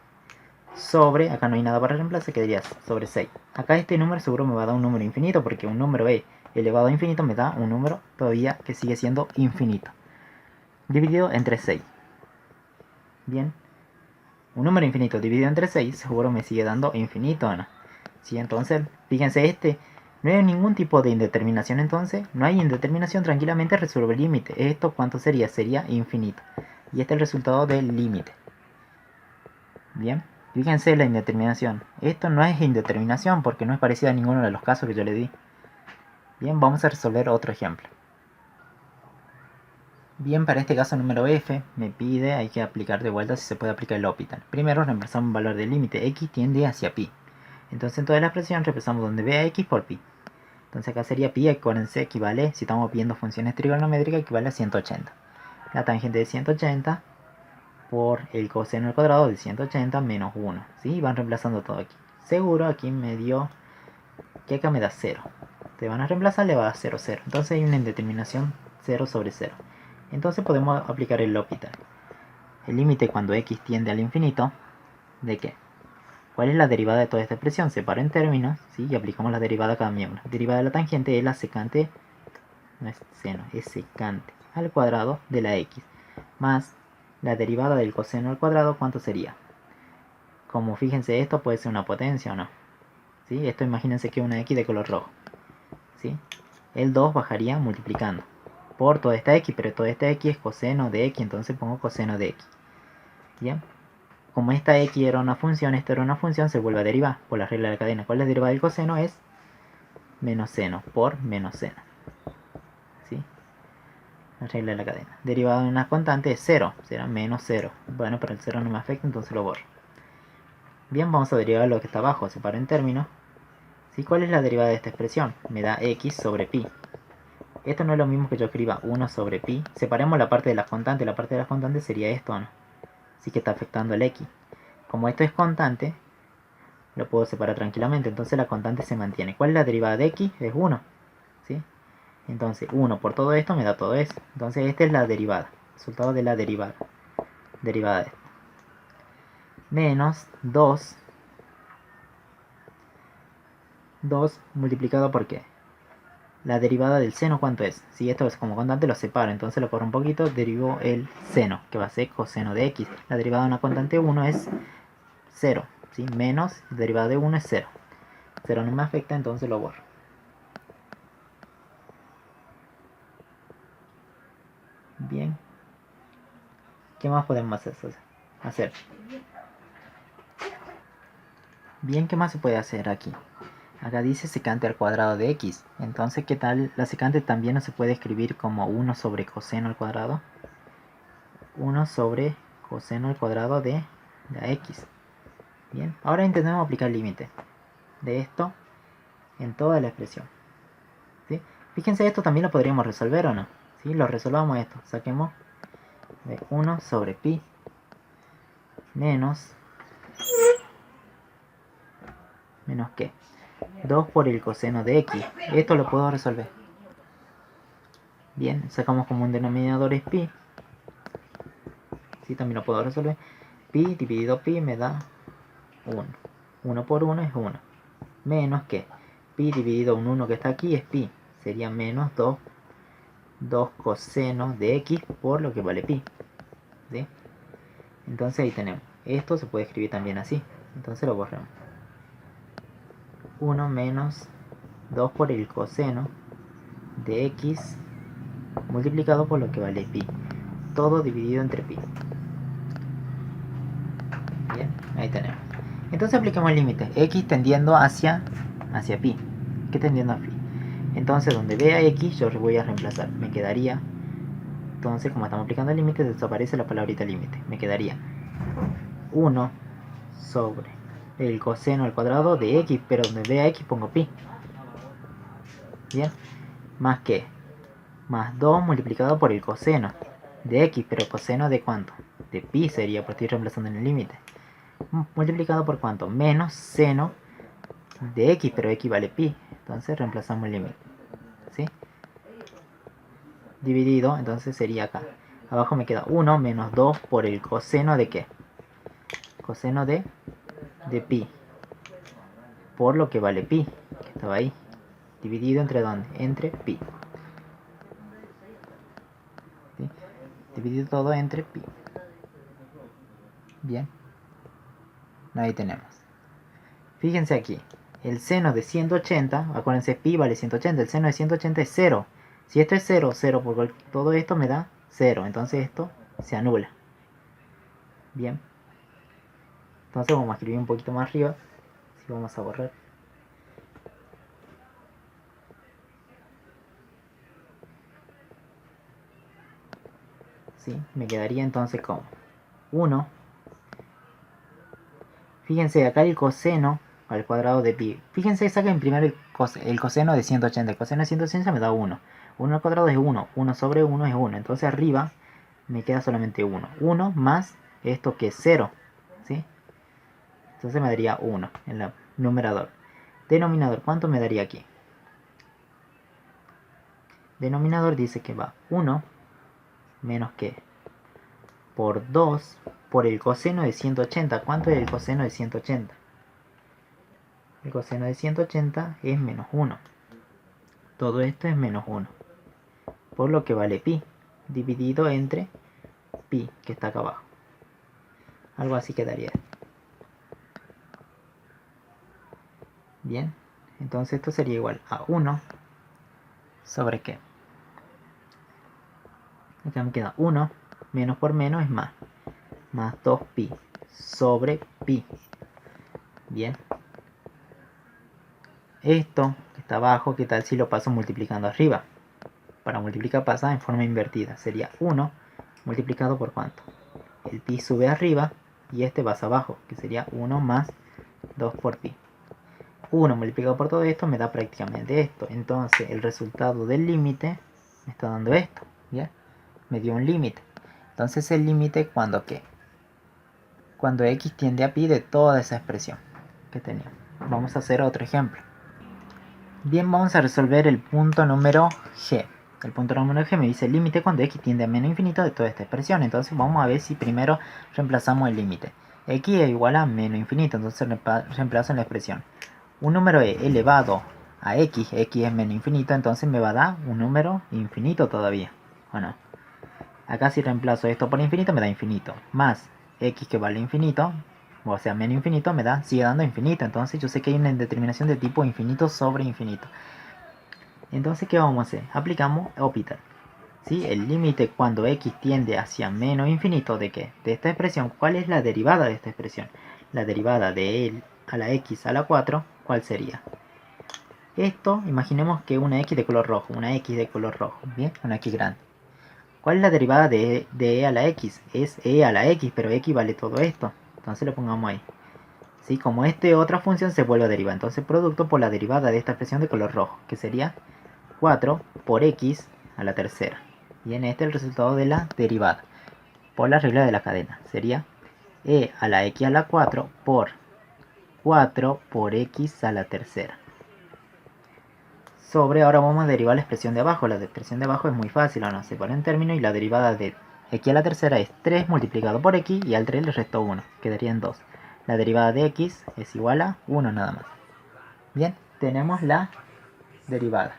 sobre, acá no hay nada para reemplazar, quedaría sobre 6. Acá este número seguro me va a dar un número infinito, porque un número e elevado a infinito me da un número todavía que sigue siendo infinito, dividido entre 6. Bien, un número infinito dividido entre 6 seguro me sigue dando infinito, ¿no? Sí, entonces, fíjense, no hay ningún tipo de indeterminación, entonces no hay indeterminación, tranquilamente resuelve el límite. ¿Esto cuánto sería? Sería infinito. Y este es el resultado del límite. Bien, fíjense la indeterminación. Esto no es indeterminación porque no es parecida a ninguno de los casos que yo le di. Bien, vamos a resolver otro ejemplo. Bien, para este caso número f me pide, hay que aplicar de vuelta si se puede aplicar el L'Hopital. Primero reemplazamos un valor del límite, x tiende hacia pi. Entonces en toda la expresión reemplazamos donde vea x por pi. Entonces acá sería pi, acuérdense, equivale, si estamos viendo funciones trigonométricas, equivale a 180. La tangente de 180 por el coseno al cuadrado de 180 menos 1. ¿Sí? Van reemplazando todo aquí. Seguro aquí me dio que acá me da 0. Te van a reemplazar, le va a dar 0, 0. Entonces hay una indeterminación 0 sobre 0. Entonces podemos aplicar el L'Hopital. El límite cuando x tiende al infinito, ¿de qué? ¿Cuál es la derivada de toda esta expresión? Separo en términos, ¿sí? Y aplicamos la derivada a cada miembro. La derivada de la tangente es la secante, no es seno, es secante al cuadrado de la x, más la derivada del coseno al cuadrado, ¿cuánto sería? Como fíjense, esto puede ser una potencia o no. ¿Sí? Esto imagínense que es una x de color rojo. ¿Sí? El 2 bajaría multiplicando por toda esta x, pero toda esta x es coseno de x, entonces pongo coseno de x. ¿Bien? Como esta x era una función, esta era una función, se vuelve a derivar por la regla de la cadena. ¿Cuál es la derivada del coseno? Es menos seno por menos seno. ¿Sí? La regla de la cadena. Derivada de una constante es 0, será menos 0. Bueno, pero el 0 no me afecta, entonces lo borro. Bien, vamos a derivar lo que está abajo, separo en términos. ¿Sí? ¿Cuál es la derivada de esta expresión? Me da x sobre pi. Esto no es lo mismo que yo escriba 1 sobre pi. Separemos la parte de las constantes, la parte de las constantes sería esto, ¿no? Así que está afectando el x. Como esto es constante, lo puedo separar tranquilamente, entonces la constante se mantiene. ¿Cuál es la derivada de x? Es 1, ¿sí? Entonces 1 por todo esto me da todo eso. Entonces esta es la derivada, resultado de la derivada de esto. Menos 2 multiplicado por ¿qué? La derivada del seno, ¿cuánto es? Si esto es como constante, lo separo, entonces lo corro un poquito, derivo el seno, que va a ser coseno de x. La derivada de una constante 1 es 0, ¿sí? Menos, derivada de 1 es 0. 0 no me afecta, entonces lo borro. Bien. ¿Qué más podemos hacer? Bien, ¿qué más se puede hacer aquí? Acá dice secante al cuadrado de x. Entonces, ¿qué tal? La secante también no se puede escribir como 1 sobre coseno al cuadrado. 1 sobre coseno al cuadrado de la x. Bien, ahora intentemos aplicar el límite de esto en toda la expresión. ¿Sí? Fíjense, esto también lo podríamos resolver o no. ¿Sí? Lo resolvamos esto. Saquemos de 1 sobre pi menos ¿qué? 2 por el coseno de x. Esto lo puedo resolver. Bien, sacamos como un denominador es pi. Sí, también lo puedo resolver. pi dividido pi me da 1. 1 por 1 es 1. Menos que pi dividido un 1 que está aquí es pi. Sería menos 2 coseno de x por lo que vale pi. ¿Sí? Entonces ahí tenemos. Esto se puede escribir también así. Entonces lo borramos. 1 menos 2 por el coseno de x multiplicado por lo que vale pi. Todo dividido entre pi. Bien, ahí tenemos. Entonces aplicamos el límite. X tendiendo hacia pi. ¿Qué tendiendo a pi? Entonces donde vea x yo voy a reemplazar. Me quedaría... Entonces como estamos aplicando el límite desaparece la palabrita límite. Me quedaría 1 sobre el coseno al cuadrado de x, pero donde vea x pongo pi. Bien, más que más 2 multiplicado por el coseno de x, pero coseno de cuánto, de pi sería, porque estoy reemplazando en el límite, multiplicado por cuánto, menos seno de x, pero x vale pi, entonces reemplazamos el límite, ¿sí? Dividido, entonces sería acá, abajo me queda 1 menos 2 por el coseno de qué, coseno de pi, por lo que vale pi, que estaba ahí, dividido entre dónde, entre pi. ¿Sí? Dividido todo entre pi. Bien, ahí tenemos. Fíjense aquí, el seno de 180, acuérdense, pi vale 180, el seno de 180 es 0. Si esto es 0, 0 por todo esto me da 0, entonces esto se anula. Bien, entonces vamos a escribir un poquito más arriba, así vamos a borrar. ¿Sí? Me quedaría entonces como 1. Fíjense, acá el coseno al cuadrado de pi. Fíjense, saquen primero el coseno de 180. El coseno de 180 me da 1. 1 al cuadrado es 1. 1 sobre 1 es 1. Entonces arriba me queda solamente 1. 1 más esto que es 0. ¿Sí? Entonces me daría 1 en el numerador. Denominador, ¿cuánto me daría aquí? Denominador dice que va 1 menos que por 2 por el coseno de 180. ¿Cuánto es el coseno de 180? El coseno de 180 es menos 1. Todo esto es menos 1. Por lo que vale pi, dividido entre pi, que está acá abajo. Algo así quedaría. Bien, entonces esto sería igual a 1 sobre qué. Acá me queda 1, menos por menos es más. Más 2pi sobre pi. Bien. Esto que está abajo, ¿qué tal si lo paso multiplicando arriba? Para multiplicar pasa en forma invertida. Sería 1 multiplicado por cuánto. El pi sube arriba y este va hacia abajo, que sería 1 más 2 por pi. 1 multiplicado por todo esto me da prácticamente esto. Entonces el resultado del límite me está dando esto. ¿Bien? Me dio un límite. Entonces el límite cuando ¿qué? Cuando x tiende a pi de toda esa expresión que tenía. Vamos a hacer otro ejemplo. Bien, vamos a resolver el punto número g. El punto número g me dice el límite cuando x tiende a menos infinito de toda esta expresión. Entonces vamos a ver si primero reemplazamos el límite. X es igual a menos infinito, entonces reemplazo en la expresión. Un número elevado a x, x es menos infinito, entonces me va a dar un número infinito todavía. Bueno, acá si reemplazo esto por infinito me da infinito. Más x que vale infinito, o sea menos infinito, sigue dando infinito. Entonces yo sé que hay una determinación de tipo infinito sobre infinito. Entonces ¿qué vamos a hacer? Aplicamos Hospital. ¿Sí? El límite cuando x tiende hacia menos infinito de ¿qué? De esta expresión. ¿Cuál es la derivada de esta expresión? La derivada de L a la x a la 4, ¿cuál sería? Esto, imaginemos que una x de color rojo, ¿bien? Una x grande. ¿Cuál es la derivada de e a la x? Es e a la x, pero x vale todo esto. Entonces lo pongamos ahí. ¿Sí? Como otra función se vuelve a derivar. Entonces producto por la derivada de esta expresión de color rojo, que sería 4 por x a la tercera. Y en este el resultado de la derivada. Por la regla de la cadena. Sería e a la x a la 4 por 4 por x a la tercera. Sobre, ahora vamos a derivar la expresión de abajo. La expresión de abajo es muy fácil, ¿no? Separa un término y la derivada de X a la tercera es 3 multiplicado por X y al 3 le resto 1, quedarían 2. La derivada de X es igual a 1 nada más. Bien, tenemos la derivada.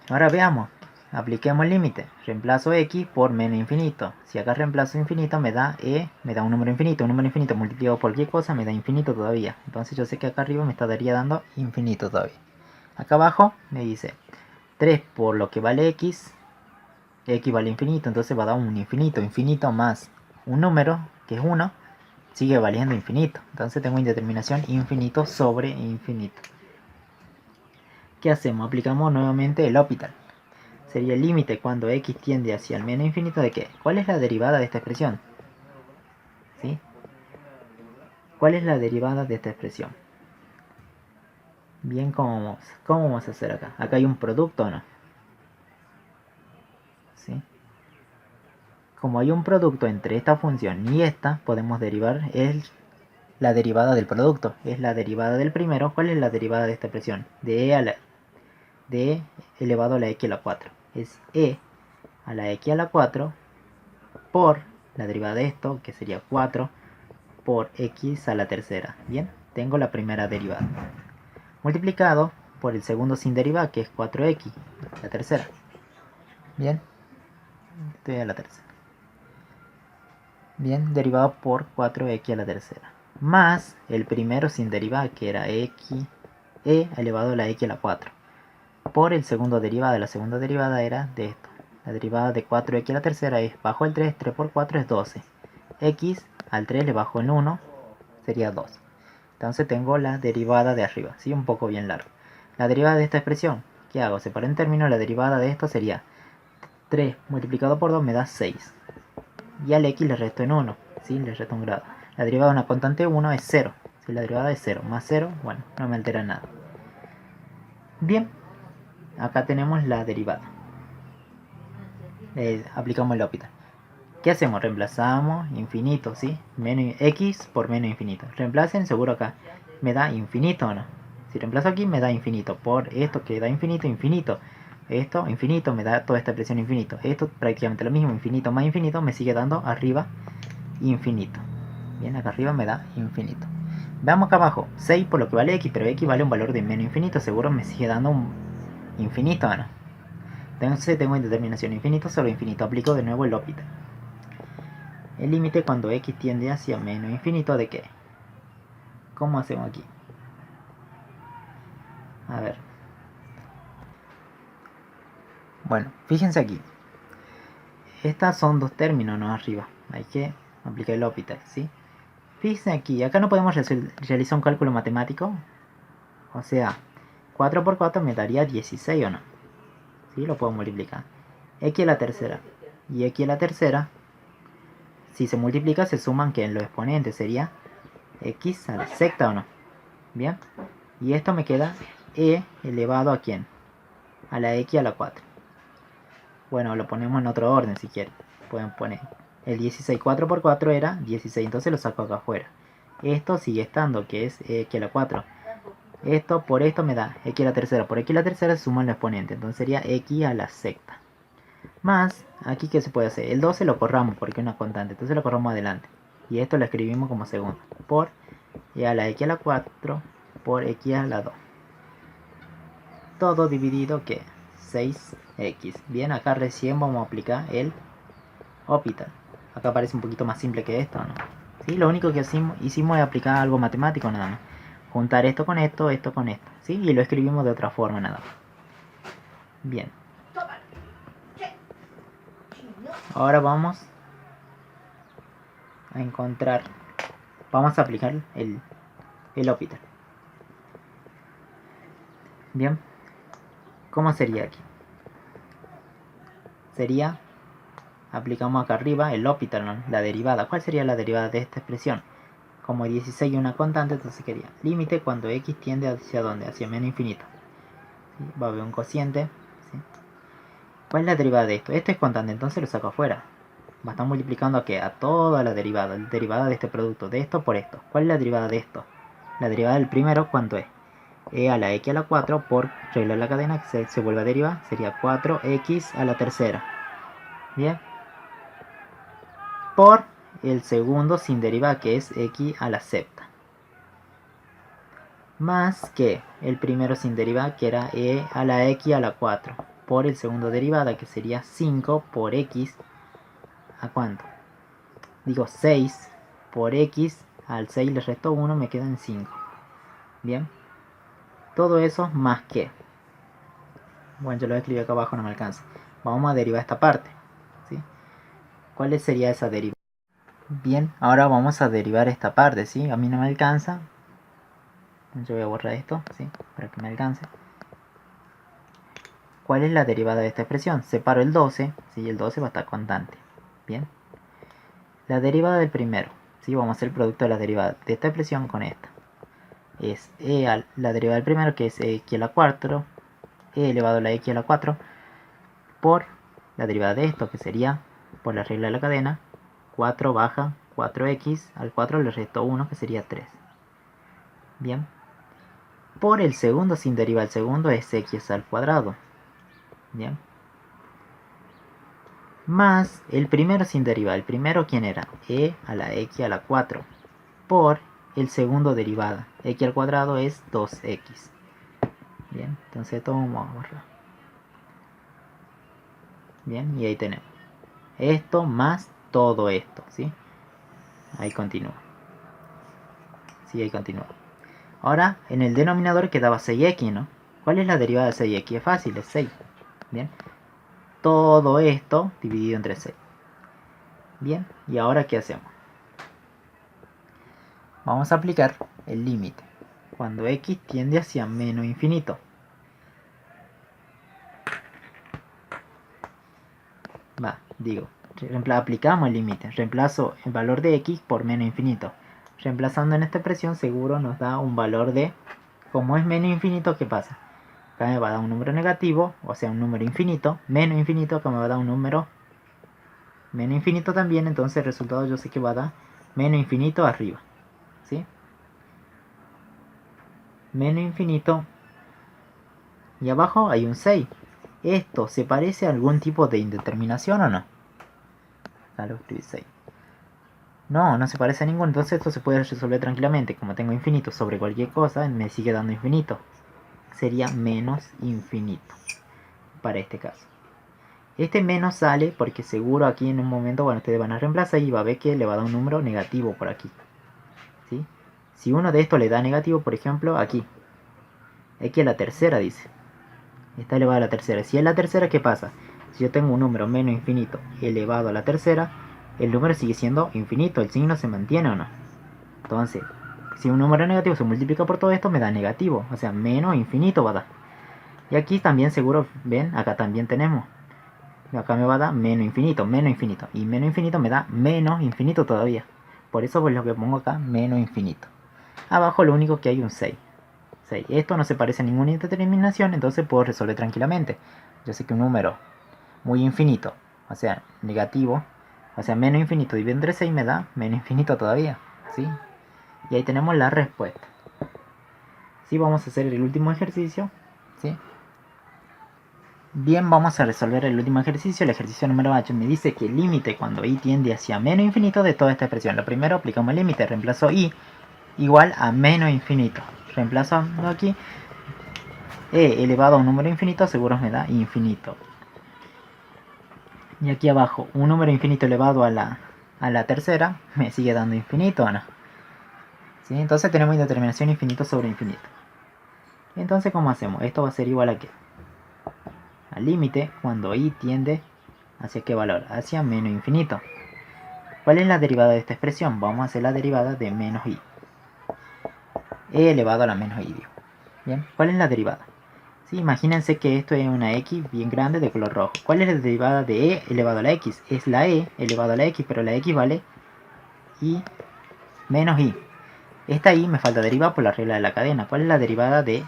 Ahora veamos, apliquemos el límite. Reemplazo X por menos infinito. Si acá reemplazo infinito me da un número infinito. Un número infinito multiplicado por cualquier cosa me da infinito todavía. Entonces yo sé que acá arriba me estaría dando infinito todavía. Acá abajo me dice 3 por lo que vale X. X vale infinito, entonces va a dar un infinito. Infinito más un número, que es 1, sigue valiendo infinito. Entonces tengo indeterminación infinito sobre infinito. ¿Qué hacemos? Aplicamos nuevamente el L'Hopital. Sería el límite cuando X tiende hacia el menos infinito de ¿qué? ¿Cuál es la derivada de esta expresión? ¿Sí? ¿Cuál es la derivada de esta expresión? Bien, ¿cómo vamos a hacer acá? Acá hay un producto, ¿o no? ¿Sí? Como hay un producto entre esta función y esta, podemos derivar la derivada del producto. Es la derivada del primero. ¿Cuál es la derivada de esta expresión? De e elevado a la x a la 4. Es e a la x a la 4 por la derivada de esto, que sería 4 por x a la tercera. Bien, tengo la primera derivada. Multiplicado por el segundo sin derivar, que es 4x, la tercera. Bien, estoy a la tercera. Bien, derivado por 4x a la tercera. Más el primero sin derivar, que era e elevado a la x a la 4. Por el segundo derivado. La segunda derivada era de esto. La derivada de 4x a la tercera es bajo el 3. 3 por 4 es 12. X al 3 le bajo el 1. Sería 2. Entonces tengo la derivada de arriba. Sí, un poco bien largo. La derivada de esta expresión. ¿Qué hago? Separo en términos. La derivada de esto sería 3 multiplicado por 2 me da 6. Y al x le resto en 1. ¿Sí? Le resto un grado. La derivada de una constante 1 es 0. Si la derivada es 0 más 0, bueno, no me altera nada. Bien. Acá tenemos la derivada. Aplicamos el L'Hopital. ¿Qué hacemos? Reemplazamos infinito, ¿sí? Menos x por menos infinito. Reemplacen, seguro acá me da infinito, ¿o no? Si reemplazo aquí me da infinito. Por esto que da infinito, infinito. Esto, infinito, me da toda esta expresión infinito. Esto prácticamente lo mismo. Infinito más infinito me sigue dando arriba infinito. Bien, acá arriba me da infinito. Veamos acá abajo. 6 por lo que vale x, pero x vale un valor de menos infinito. Seguro me sigue dando un infinito, ¿o no? Entonces tengo indeterminación infinito sobre infinito. Aplico de nuevo el L'Hopital. El límite cuando x tiende hacia menos infinito de qué. ¿Cómo hacemos aquí? A ver. Bueno, fíjense aquí. Estas son dos términos, no arriba. Hay que aplicar el L'Hopital, ¿sí? Fíjense aquí. Acá no podemos realizar un cálculo matemático. O sea, 4 por 4 me daría 16, ¿o no? ¿Sí? Lo puedo multiplicar. X a la tercera y x a la tercera, si se multiplica se suman que en los exponentes sería x a la sexta, ¿o no? Bien, y esto me queda e elevado a ¿quién? A la x a la 4. Bueno, lo ponemos en otro orden si quieren. Pueden poner el 16, 4 por 4 era 16, entonces lo saco acá afuera. Esto sigue estando, que es x a la 4. Esto por esto me da x a la tercera. Por x a la tercera se suma el exponente, entonces sería x a la sexta. Más, aquí ¿qué se puede hacer? El 12 lo corramos porque es una constante, entonces lo corramos adelante. Y esto lo escribimos como segundo. Por e a la x a la 4 por x a la 2. Todo dividido, ¿qué? 6x. Bien, acá recién vamos a aplicar el L'Hopital. Acá parece un poquito más simple que esto, ¿no? ¿Sí? Lo único que hicimos es aplicar algo matemático nada más. Juntar esto con esto, esto con esto. ¿Sí? Y lo escribimos de otra forma nada más. Bien. Ahora vamos a encontrar, vamos a aplicar el L'Hopital. Bien, ¿cómo sería aquí? Sería, aplicamos acá arriba el L'Hopital, ¿no? La derivada. ¿Cuál sería la derivada de esta expresión? Como 16 y una constante, entonces quería límite cuando x tiende hacia ¿dónde? Hacia menos infinito. ¿Sí? Va a haber un cociente. ¿Sí? ¿Cuál es la derivada de esto? Esto es constante, entonces lo saco afuera. Va a estar multiplicando a ¿qué? A toda la derivada de este producto, de esto por esto. ¿Cuál es la derivada de esto? La derivada del primero, ¿cuánto es? E a la x a la 4 por regla de la cadena, que se vuelve a derivar, sería 4x a la tercera. Bien. Por el segundo sin derivada, que es x a la sexta. Más que el primero sin derivada, que era e a la x a la 4. Por el segundo derivada, que sería 5 por x. ¿A cuánto? Digo 6 por x. Al 6 le resto 1, me quedan 5. Bien. Todo eso más que. Bueno, yo lo escribí acá abajo, no me alcanza. Vamos a derivar esta parte, ¿sí? ¿Cuál sería esa derivada? Bien, ahora vamos a derivar esta parte, ¿sí? A mí no me alcanza. Yo voy a borrar esto, ¿sí? Para que me alcance. ¿Cuál es la derivada de esta expresión? Separo el 12, ¿sí? El 12 va a estar constante. Bien. La derivada del primero, ¿sí? Vamos a hacer el producto de la derivada de esta expresión con esta. Es la derivada del primero, que es x a la 4, e elevado a la x a la 4, por la derivada de esto, que sería, por la regla de la cadena, 4 baja 4x, al 4 le resto 1, que sería 3. Bien. Por el segundo sin deriva, el segundo es x al cuadrado. Bien. Más el primero sin deriva. El primero, ¿quién era? E a la x a la 4. Por el segundo derivada. X al cuadrado es 2x. Bien, entonces esto vamos a borrar. Bien, y ahí tenemos. Esto más todo esto, ¿sí? Ahí continúa. Sí, ahí continúa. Ahora, en el denominador quedaba 6x, ¿no? ¿Cuál es la derivada de 6x? Es fácil, es 6. Bien. Todo esto dividido entre 6. Bien, y ahora ¿qué hacemos? Vamos a aplicar el límite cuando x tiende hacia menos infinito. Aplicamos el límite, reemplazo el valor de x por menos infinito. Reemplazando en esta expresión seguro nos da un valor de, como es menos infinito, ¿qué pasa? Acá me va a dar un número negativo, o sea un número infinito, menos infinito, acá me va a dar un número menos infinito también, entonces el resultado yo sé que va a dar menos infinito arriba, ¿sí? Menos infinito y abajo hay un 6. ¿Esto se parece a algún tipo de indeterminación o no? Claro, escribí 6. No, no se parece a ninguno, entonces esto se puede resolver tranquilamente. Como tengo infinito sobre cualquier cosa, me sigue dando infinito. Sería menos infinito para este caso. Este menos sale porque seguro aquí en un momento, bueno, ustedes van a reemplazar y va a ver que le va a dar un número negativo por aquí, ¿sí? Si uno de estos le da negativo, por ejemplo, aquí a la tercera dice, está elevado a la tercera. Si es la tercera, ¿qué pasa? Si yo tengo un número menos infinito elevado a la tercera, el número sigue siendo infinito, el signo se mantiene o no. Entonces, si un número negativo se multiplica por todo esto, me da negativo, o sea, menos infinito va a dar. Y aquí también seguro, ven, acá también tenemos. Acá me va a dar menos infinito, y menos infinito me da menos infinito todavía. Por eso pues lo que pongo acá, menos infinito. Abajo lo único que hay un 6. Esto no se parece a ninguna indeterminación, entonces puedo resolver tranquilamente. Yo sé que un número muy infinito, o sea, negativo, o sea, menos infinito dividido entre 6 me da menos infinito todavía, ¿sí? Y ahí tenemos la respuesta. Sí, vamos a hacer el último ejercicio, ¿sí? Bien, vamos a resolver el último ejercicio. El ejercicio número 8 me dice que el límite cuando y tiende hacia menos infinito de toda esta expresión. Lo primero, aplicamos el límite, reemplazo y igual a menos infinito. Reemplazando aquí e elevado a un número infinito, seguro me da infinito. Y aquí abajo, un número infinito elevado a la tercera, me sigue dando infinito, ¿o no? ¿Sí? Entonces tenemos indeterminación infinito sobre infinito. Entonces, ¿cómo hacemos? Esto va a ser igual a ¿qué? Al límite cuando y tiende hacia qué valor, hacia menos infinito. ¿Cuál es la derivada de esta expresión? Vamos a hacer la derivada de menos i. E elevado a la menos i, digo. Bien, ¿cuál es la derivada? Sí, imagínense que esto es una x bien grande de color rojo. ¿Cuál es la derivada de e elevado a la x? Es la e elevado a la x, pero la x vale i menos i. Esta i me falta derivar por la regla de la cadena. ¿Cuál es la derivada de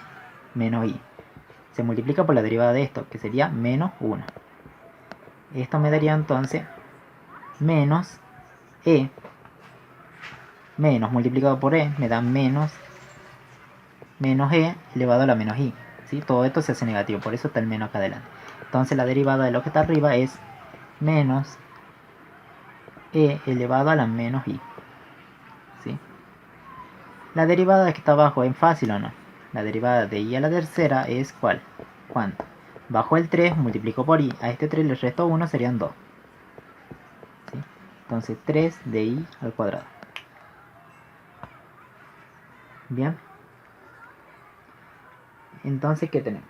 menos i? Se multiplica por la derivada de esto, que sería menos 1. Esto me daría entonces menos e, menos multiplicado por e, me da menos e elevado a la menos i. ¿Sí? Todo esto se hace negativo, por eso está el menos acá adelante. Entonces la derivada de lo que está arriba es menos e elevado a la menos i. ¿Sí? La derivada de que está abajo es fácil o no. La derivada de i a la tercera es ¿cuál? ¿Cuánto? Bajo el 3 multiplico por i. A este 3 le resto 1, serían 2. ¿Sí? Entonces 3 de i al cuadrado. Bien. Entonces, ¿qué tenemos?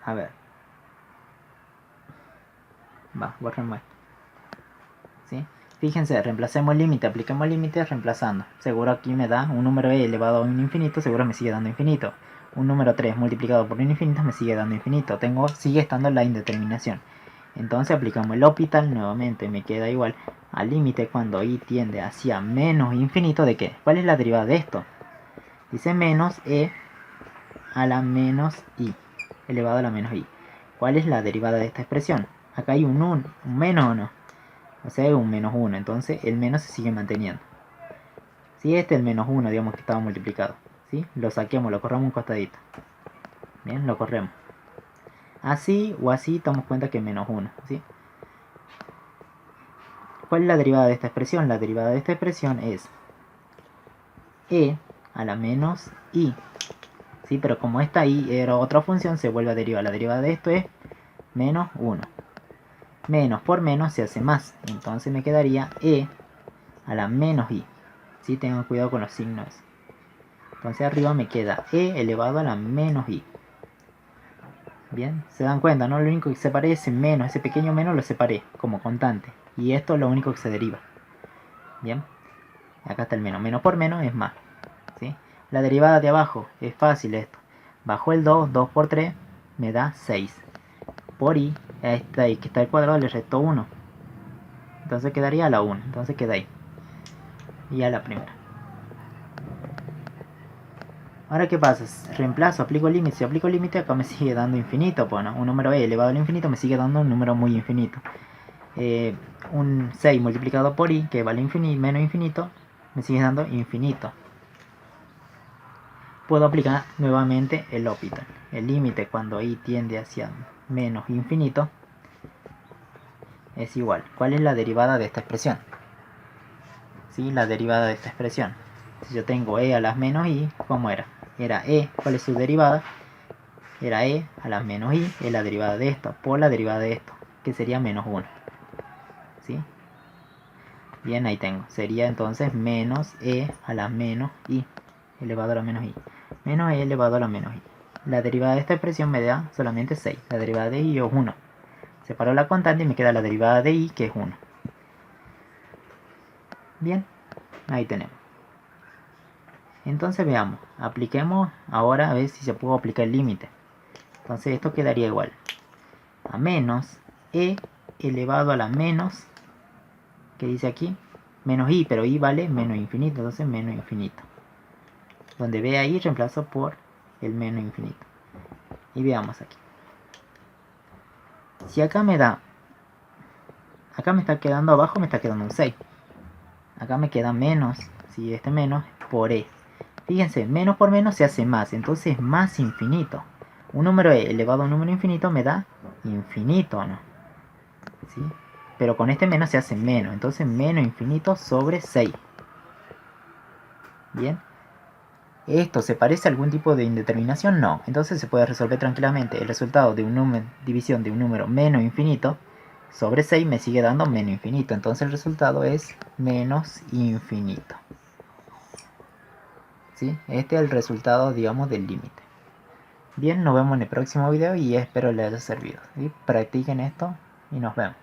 A ver. Borremos esto. ¿Sí? Fíjense, reemplacemos el límite, apliquemos el límite reemplazando. Seguro aquí me da un número e elevado a un infinito, seguro me sigue dando infinito. Un número 3 multiplicado por un infinito me sigue dando infinito. Sigue estando la indeterminación. Entonces aplicamos el L'Hopital nuevamente, me queda igual al límite cuando i tiende hacia menos infinito. ¿De qué? ¿Cuál es la derivada de esto? Dice menos e a la menos i, elevado a la menos i. ¿Cuál es la derivada de esta expresión? Acá hay un menos o no. O sea, un menos 1, entonces el menos se sigue manteniendo. Si este es el menos 1, digamos que estaba multiplicado, ¿sí? Lo saquemos, lo corremos un costadito. Bien, lo corremos. Así o así damos cuenta que es menos 1, ¿sí? ¿Cuál es la derivada de esta expresión? La derivada de esta expresión es e a la menos i. ¿Sí? Pero como esta i era otra función, se vuelve a derivar. La derivada de esto es menos 1. Menos por menos se hace más. Entonces me quedaría e a la menos i. ¿Sí? Tengan cuidado con los signos. Entonces arriba me queda e elevado a la menos i. Bien, se dan cuenta, ¿no? Lo único que separé es ese menos, ese pequeño menos lo separé como constante. Y esto es lo único que se deriva. Bien, acá está el menos. Menos por menos es más. ¿Sí? La derivada de abajo es fácil esto. Bajo el 2, 2 por 3 me da 6. Por i, a esta i que está al cuadrado le resto 1. Entonces quedaría a la 1. Entonces queda ahí. Y a la primera. Ahora, ¿qué pasa? Reemplazo, aplico el límite. Si aplico el límite, acá me sigue dando infinito. Pues, ¿no? Un número e elevado al infinito me sigue dando un número muy infinito. Un 6 multiplicado por i, que vale infinito, menos infinito, me sigue dando infinito. Puedo aplicar nuevamente el L'Hopital. El límite cuando i tiende hacia menos infinito es igual. ¿Cuál es la derivada de esta expresión? ¿Sí? La derivada de esta expresión. Si yo tengo e a las menos i, ¿cómo era? Era e, ¿cuál es su derivada? Era e a la menos i, es la derivada de esto, por la derivada de esto, que sería menos 1. ¿Sí? Bien, ahí tengo. Sería entonces menos e a la menos i, elevado a la menos i. Menos e elevado a la menos i. La derivada de esta expresión me da solamente 6. La derivada de i es 1. Separo la constante y me queda la derivada de i, que es 1. Bien, ahí tenemos. Entonces veamos, apliquemos ahora a ver si se puede aplicar el límite. Entonces esto quedaría igual a menos e elevado a la menos, que dice aquí, menos i, pero i vale menos infinito, entonces menos infinito. Donde vea i reemplazo por el menos infinito. Y veamos aquí. Si acá me da, acá me está quedando abajo, me está quedando un 6. Acá me queda menos, si este menos, por e. Fíjense, menos por menos se hace más, entonces más infinito. Un número e elevado a un número infinito me da infinito, ¿no? ¿Sí? Pero con este menos se hace menos, entonces menos infinito sobre 6. Bien. ¿Esto se parece a algún tipo de indeterminación? No. Entonces se puede resolver tranquilamente. El resultado de una división de un número menos infinito sobre 6 me sigue dando menos infinito. Entonces el resultado es menos infinito. ¿Sí? Este es el resultado, digamos, del límite. Bien, nos vemos en el próximo video y espero les haya servido. ¿Sí? Practiquen esto y nos vemos.